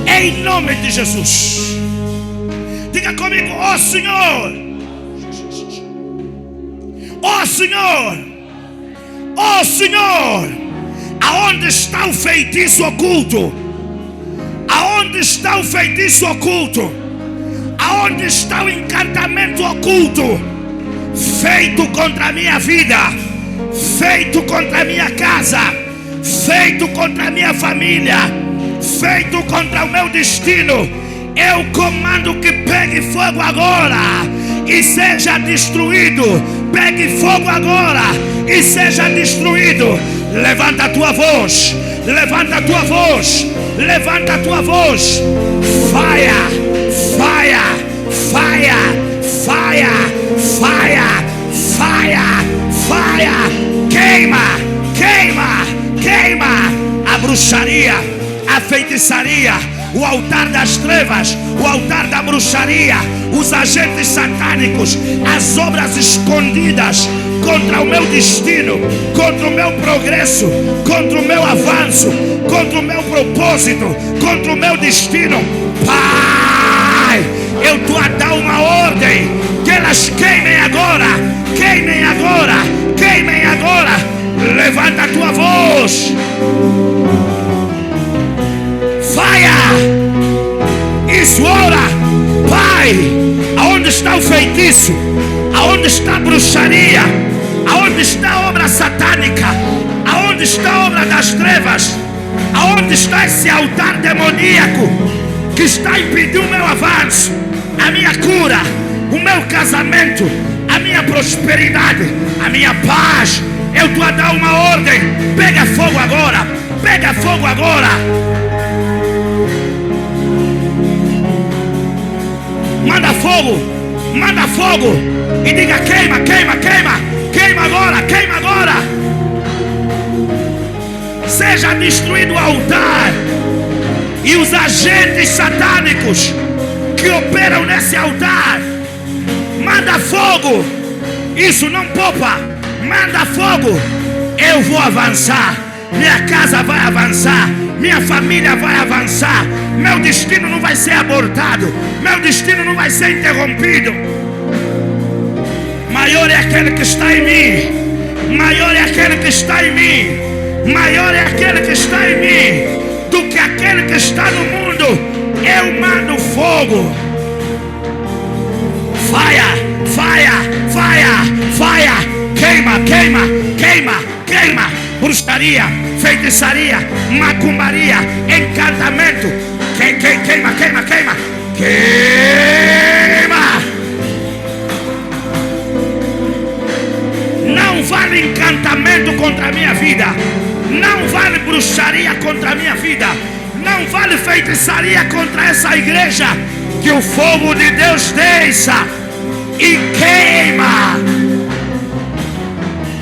Em nome de Jesus. Diga comigo, ó Senhor. Ó Senhor. Ó Senhor. Aonde está o feitiço oculto? Aonde está o feitiço oculto? Aonde está o encantamento oculto? Feito contra a minha vida, feito contra a minha casa, feito contra a minha família, feito contra o meu destino. Eu comando que pegue fogo agora e seja destruído. Pegue fogo agora e seja destruído. Levanta a tua voz, levanta a tua voz, levanta a tua voz. Fire, fire, fire, fire, fire, fire, fire. Queima, queima, queima. A bruxaria, a feitiçaria, o altar das trevas, o altar da bruxaria, os agentes satânicos, as obras escondidas contra o meu destino, contra o meu progresso, contra o meu avanço, contra o meu propósito, contra o meu destino. Pai, eu estou a dar uma ordem, que elas queimem agora, queimem agora, queimem agora. Levanta a tua voz. Fire! Isso, ora! Pai, aonde está o feitiço? Aonde está a bruxaria? Aonde está a obra satânica? Aonde está a obra das trevas? Aonde está esse altar demoníaco que está impedindo o meu avanço, a minha cura, o meu casamento, a minha prosperidade, a minha paz? Eu estou a dar uma ordem. Pega fogo agora. Pega fogo agora. Manda fogo. Manda fogo. E diga queima, queima, queima. Queima agora, queima agora. Seja destruído o altar e os agentes satânicos que operam nesse altar. Manda fogo. Isso não poupa. Manda fogo. Eu vou avançar. Minha casa vai avançar. Minha família vai avançar. Meu destino não vai ser abortado. Meu destino não vai ser interrompido. Maior é aquele que está em mim. Maior é aquele que está em mim. Maior é aquele que está em mim do que aquele que está no mundo. Eu mando fogo. Fire, fire, fire, fire. Queima, queima, queima, queima. Bruxaria, feitiçaria, macumbaria, encantamento. Queima, queima, queima. Queima. Não vale encantamento contra a minha vida. Não vale bruxaria contra a minha vida. Não vale feitiçaria contra essa igreja. Que o fogo de Deus desça e queima.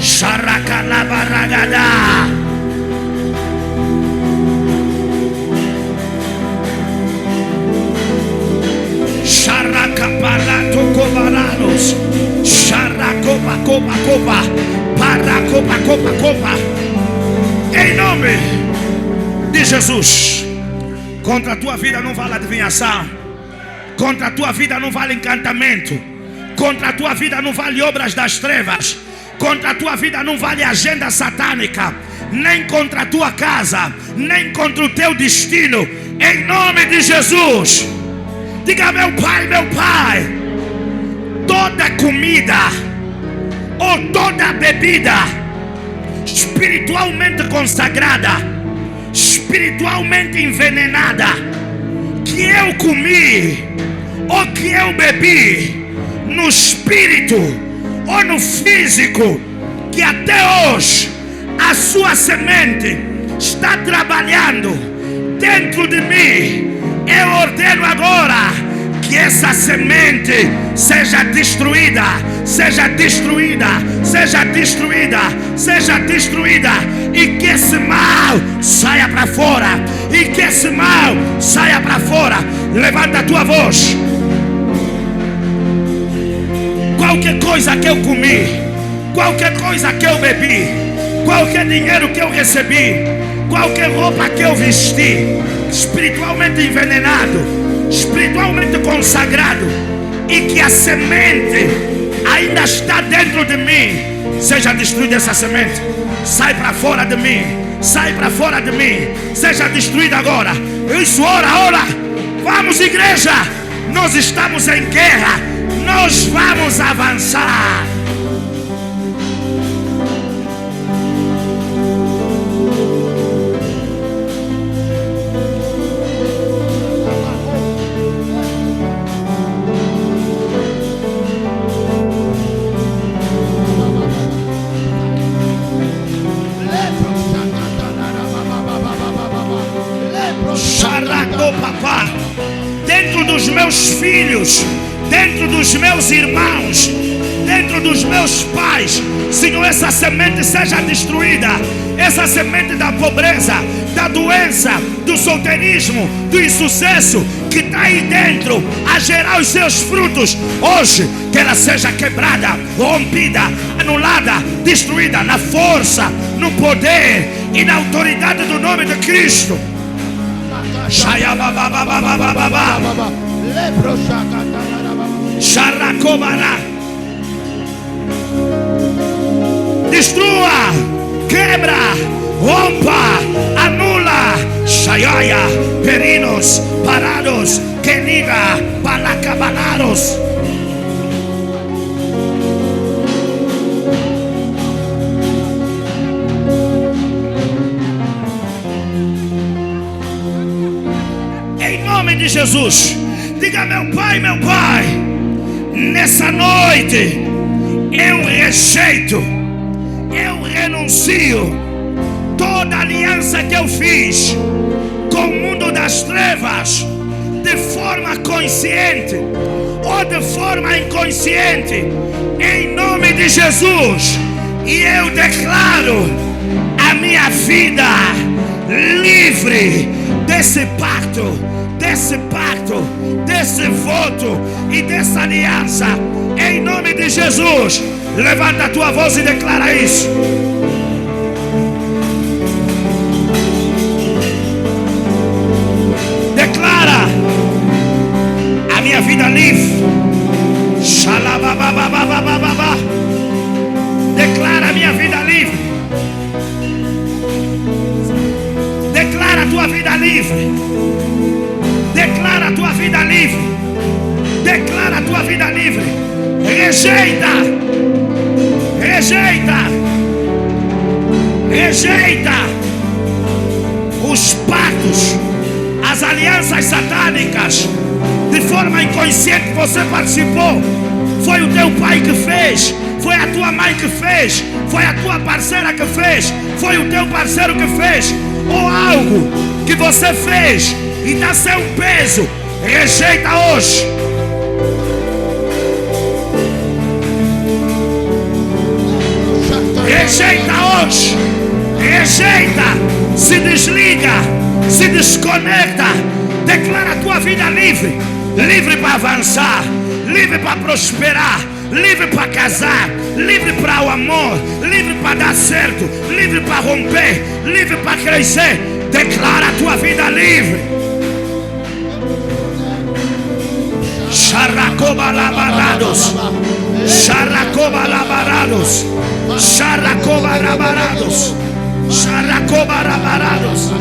Xaracalabaragada. Xaracaparatocobaranos. Xaracopa, paracopa. Em nome de Jesus. Contra a tua vida não vale adivinhação. Contra a tua vida não vale encantamento. Contra a tua vida não vale obras das trevas. Contra a tua vida não vale agenda satânica, nem contra a tua casa, nem contra o teu destino. Em nome de Jesus. Diga: meu Pai, toda comida ou toda bebida espiritualmente consagrada, espiritualmente envenenada, que eu comi ou que eu bebi, no espírito ou no físico, que até hoje a sua semente está trabalhando dentro de mim, eu ordeno agora que essa semente seja destruída, seja destruída, seja destruída, seja destruída, e que esse mal saia para fora, e que esse mal saia para fora. Levanta a tua voz. Qualquer coisa que eu comi, qualquer coisa que eu bebi, qualquer dinheiro que eu recebi, qualquer roupa que eu vesti, espiritualmente envenenado, espiritualmente consagrado, e que a semente ainda está dentro de mim, seja destruída essa semente. Sai para fora de mim, sai para fora de mim, seja destruída agora. Isso, ora. Vamos, igreja, nós estamos em guerra, nós vamos avançar. Papá, dentro dos meus filhos, dentro dos meus irmãos, dentro dos meus pais, Senhor, essa semente seja destruída, essa semente da pobreza, da doença, do solteirismo, do insucesso que está aí dentro a gerar os seus frutos, hoje que ela seja quebrada, rompida, anulada, destruída na força, no poder e na autoridade do nome de Cristo. Destrua, quebra, rompa, anula, Shayaya, perinos, parados, queniga, palacabalaros. De Jesus, diga: meu Pai, nessa noite eu rejeito, eu renuncio toda aliança que eu fiz com o mundo das trevas, de forma consciente ou de forma inconsciente, em nome de Jesus. E eu declaro a minha vida livre desse pacto, desse voto e dessa aliança, em nome de Jesus. Levanta a tua voz e declara isso. Declara a minha vida livre. Declara a minha vida livre. Declara a tua vida livre. Declara a tua vida livre. Declara a tua vida livre. Rejeita os pactos, as alianças satânicas. De forma inconsciente você participou. Foi o teu pai que fez, foi a tua mãe que fez, foi a tua parceira que fez, foi o teu parceiro que fez, ou algo que você fez e está sendo um peso. Rejeita hoje. Rejeita hoje. Rejeita. Se desliga. Se desconecta. Declara a tua vida livre. Livre para avançar. Livre para prosperar. Livre para casar. Livre para o amor. Livre para dar certo. Livre para romper. Livre para crescer. Declara a tua vida livre. Xaracobalabados, Xaracobarabados. Xaracobarabados. Xaracobarabados.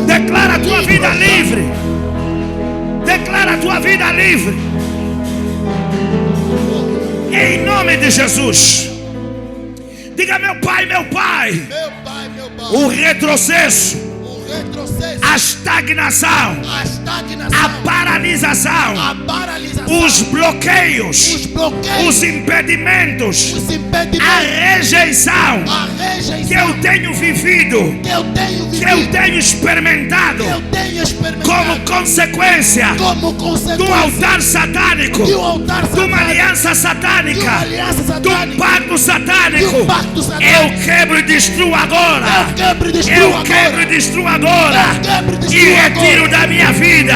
Declara a tua vida livre. Declara a tua vida livre. Em nome de Jesus. Diga: meu Pai, meu Pai. Meu Pai, meu Pai. O retrocesso, a estagnação, a paralisação, os bloqueios, os impedimentos, a rejeição que eu tenho vivido, que eu tenho experimentado como consequência do altar satânico, de uma aliança satânica, de um pacto satânico. Eu quebro e destruo agora. Eu quebro e destruo agora. E retiro da minha vida.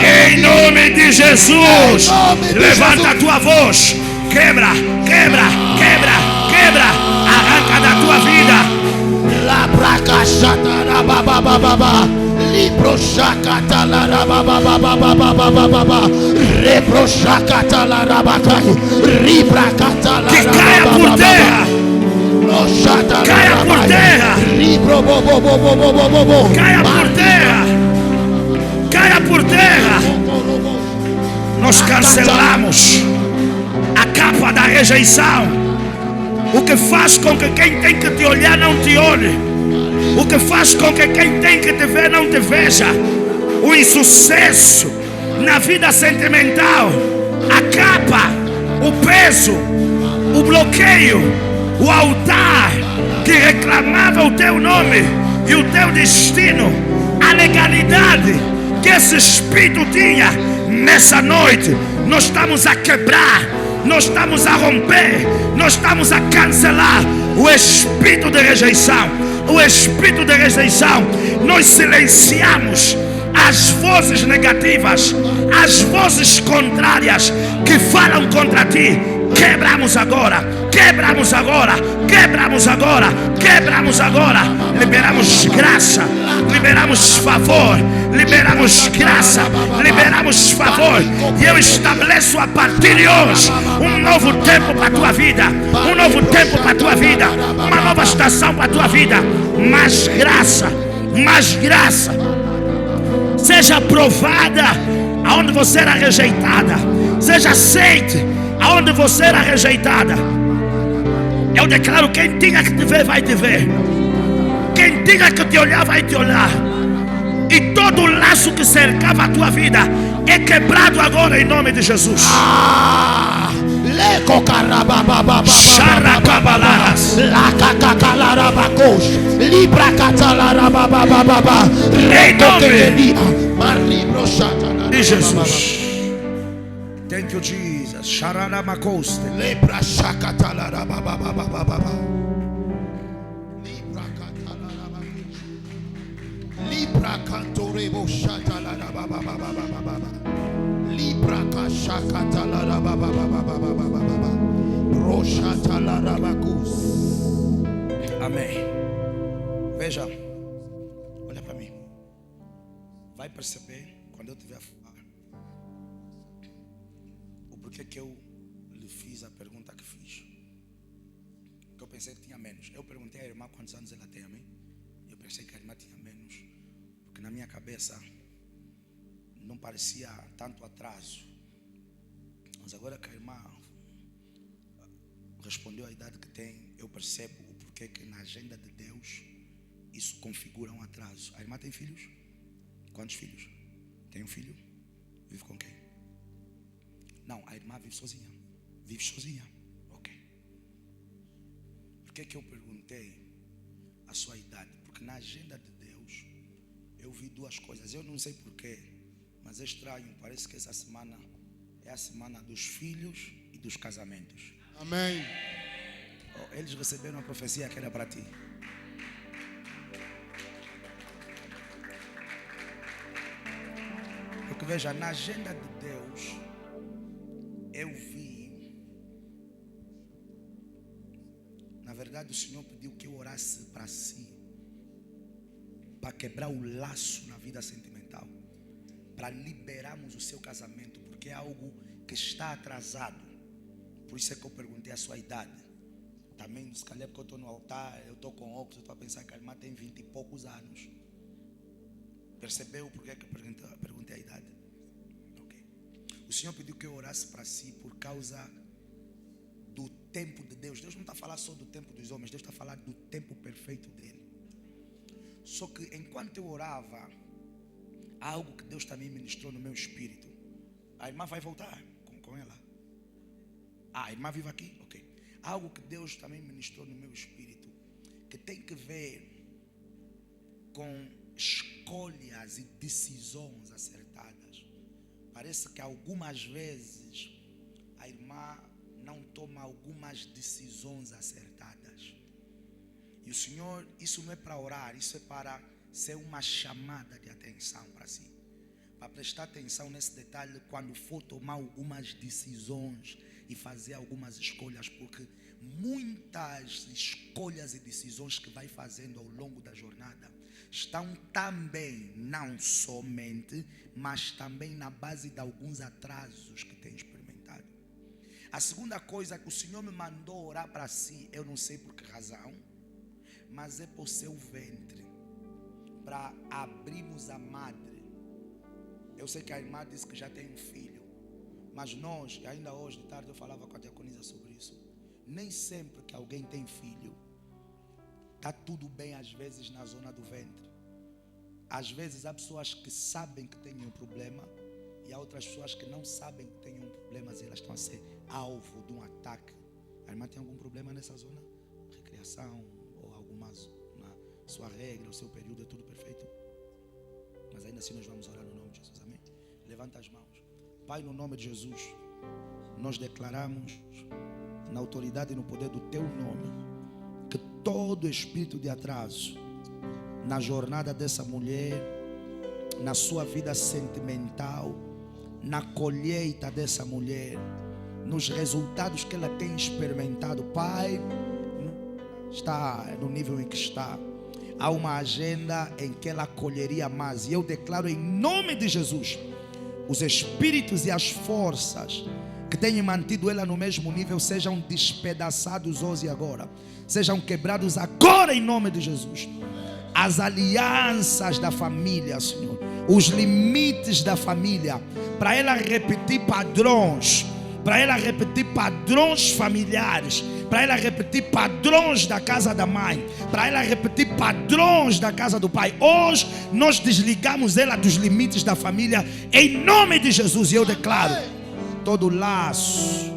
Em nome de Jesus. Levanta a tua voz. Quebra, quebra, quebra, quebra. Arranca da tua vida. La braca chata babababa. Libro chacata la babababa. Repro chacata la rabaca. Ribracata la. Que caia por terra. Caia por terra. Caia por terra. Caia por terra. Nós cancelamos a capa da rejeição. O que faz com que quem tem que te olhar não te olhe. O que faz com que quem tem que te ver não te veja. O insucesso na vida sentimental. A capa, o peso, o bloqueio, o altar que reclamava o teu nome e o teu destino, a legalidade que esse espírito tinha. Nessa noite nós estamos a quebrar, nós estamos a romper, nós estamos a cancelar o espírito de rejeição. O espírito de rejeição, nós silenciamos as vozes negativas, as vozes contrárias que falam contra ti. Quebramos agora, quebramos agora, quebramos agora, quebramos agora. Liberamos graça, liberamos favor, liberamos graça, liberamos favor. E eu estabeleço a partir de hoje um novo tempo para a tua vida, um novo tempo para a tua vida, uma nova estação para a tua vida. Mais graça, mais graça. Seja aprovada aonde você era rejeitada, seja aceite aonde você era rejeitada. Eu declaro: quem tinha que te ver vai te ver, quem tinha que te olhar vai te olhar. E todo o laço que cercava a tua vida é quebrado agora em nome de Jesus. Xaracabalaras. Em nome de Jesus. Thank you, Jesus. Shararamakoste. Lepra shakatala babababa. Libra cantorebo shatala babababa. Libra kashakatala babababa. Roshatala rabakus. Amém. Veja, olha para mim. Vai perceber quando eu tiver a falar o porquê que eu lhe fiz a pergunta que fiz. Que eu pensei que tinha menos. Eu perguntei à irmã quantos anos ela tem, amém? Eu pensei que a irmã tinha menos, porque na minha cabeça não parecia tanto atraso. Mas agora que a irmã respondeu a idade que tem, eu percebo o porquê que na agenda de Deus isso configura um atraso. A irmã tem filhos? Quantos filhos? Tem um filho? Vive com quem? Não, a irmã vive sozinha. Vive sozinha. Ok. Por que eu perguntei a sua idade? Porque na agenda de Deus eu vi duas coisas. Eu não sei porquê, mas é estranho. Parece que essa semana é a semana dos filhos e dos casamentos. Amém. Eles receberam a profecia que era para ti. Porque veja, na agenda de Deus eu vi, na verdade o Senhor pediu que eu orasse para si, para quebrar o laço na vida sentimental, para liberarmos o seu casamento, porque é algo que está atrasado. Por isso é que eu perguntei a sua idade. Também, se calhar, porque eu estou no altar, eu estou com óculos, eu estou a pensar que a irmã tem 20 e poucos anos. Percebeu porque é que eu perguntei a idade? Ok. O Senhor pediu que eu orasse para si por causa do tempo de Deus. Deus não está a falar só do tempo dos homens, Deus está a falar do tempo perfeito dele. Só que enquanto eu orava, há algo que Deus também ministrou no meu espírito. A irmã vai voltar com ela. A irmã vive aqui? Ok. Há algo que Deus também ministrou no meu espírito, que tem que ver com escolhas e decisões acertadas. Parece que algumas vezes a irmã não toma algumas decisões acertadas. E o Senhor, isso não é para orar, isso é para ser uma chamada de atenção para si. Para prestar atenção nesse detalhe quando for tomar algumas decisões e fazer algumas escolhas, porque muitas escolhas e decisões que vai fazendo ao longo da jornada estão também, não somente, mas também na base de alguns atrasos que tem experimentado. A segunda coisa que o Senhor me mandou orar para si, eu não sei por que razão, mas é por seu ventre, para abrirmos a madre. Eu sei que a irmã disse que já tem um filho, mas nós, ainda hoje de tarde eu falava com a diaconisa sobre isso, nem sempre que alguém tem filho está tudo bem às vezes na zona do ventre. Às vezes há pessoas que sabem que têm um problema e há outras pessoas que não sabem que têm um problema e elas estão a ser alvo de um ataque. A irmã tem algum problema nessa zona? Recriação ou alguma na sua regra, o seu período é tudo perfeito? Mas ainda assim nós vamos orar no nome de Jesus, amém? Levanta as mãos. Pai, no nome de Jesus, nós declaramos na autoridade e no poder do Teu nome que todo espírito de atraso na jornada dessa mulher, na sua vida sentimental, na colheita dessa mulher, nos resultados que ela tem experimentado, Pai, está no nível em que está. Há uma agenda em que ela colheria mais. E eu declaro em nome de Jesus, os espíritos e as forças que tenham mantido ela no mesmo nível sejam despedaçados hoje e agora. Sejam quebrados agora em nome de Jesus. As alianças da família, Senhor, os limites da família, para ela repetir padrões, para ela repetir padrões familiares, para ela repetir padrões da casa da mãe, para ela repetir padrões da casa do pai. Hoje nós desligamos ela dos limites da família em nome de Jesus. E eu declaro: todo laço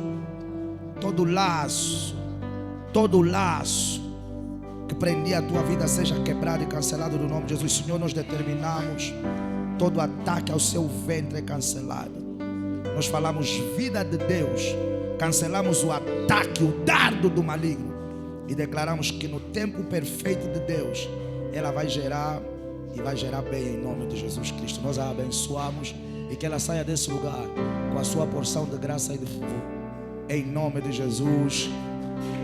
que prendia a tua vida seja quebrado e cancelado no nome de Jesus. Senhor, nós determinamos todo ataque ao seu ventre é cancelado. Nós falamos vida de Deus, cancelamos o ataque, o dardo do maligno e declaramos que no tempo perfeito de Deus ela vai gerar e vai gerar bem em nome de Jesus Cristo. Nós a abençoamos e que ela saia desse lugar com a sua porção de graça e de favor em nome de Jesus.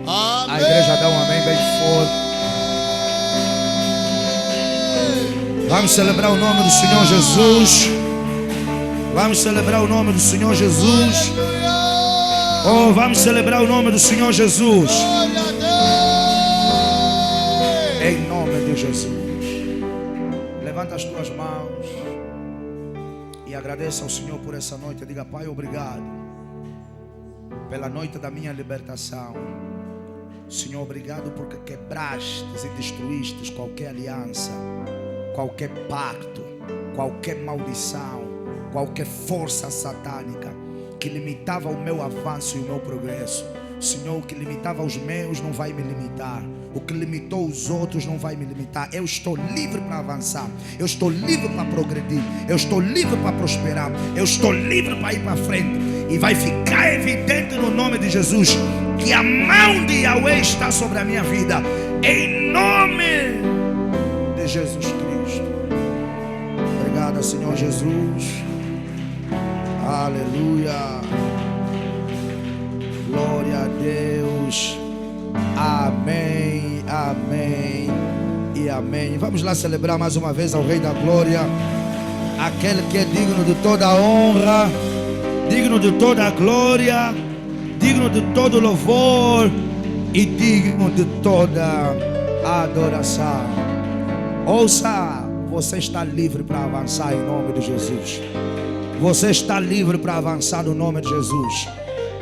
Amém. A igreja dá um amém bem forte. Vamos celebrar o nome do Senhor Jesus. Vamos celebrar o nome do Senhor Jesus. Oh, vamos celebrar o nome do Senhor Jesus. Em nome de Jesus. Levanta as tuas mãos e agradeça ao Senhor por essa noite. Diga: Pai, obrigado pela noite da minha libertação. Senhor, obrigado porque quebraste e destruíste qualquer aliança, qualquer pacto, qualquer maldição, qualquer força satânica que limitava o meu avanço e o meu progresso. Senhor, o que limitava os meus não vai me limitar. O que limitou os outros não vai me limitar. Eu estou livre para avançar. Eu estou livre para progredir. Eu estou livre para prosperar. Eu estou livre para ir para frente. E vai ficar evidente no nome de Jesus que a mão de Yahweh está sobre a minha vida. Em nome de Jesus Cristo. Obrigado, Senhor Jesus. Aleluia. Glória a Deus. Amém, amém e e amém. Vamos lá celebrar mais uma vez ao Rei da Glória, aquele que é digno de toda a honra, digno de toda a glória, digno de todo louvor e digno de toda a adoração. Ouça, você está livre para avançar em nome de Jesus. Você está livre para avançar no nome de Jesus.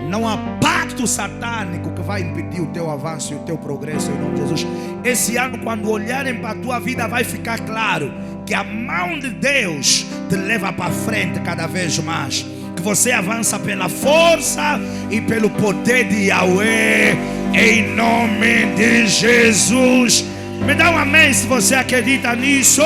Não há pacto satânico que vai impedir o teu avanço e o teu progresso em nome de Jesus. Esse ano, quando olharem para a tua vida, vai ficar claro que a mão de Deus te leva para frente cada vez mais. Que você avança pela força e pelo poder de Yahweh, em nome de Jesus. Me dá um amém se você acredita nisso.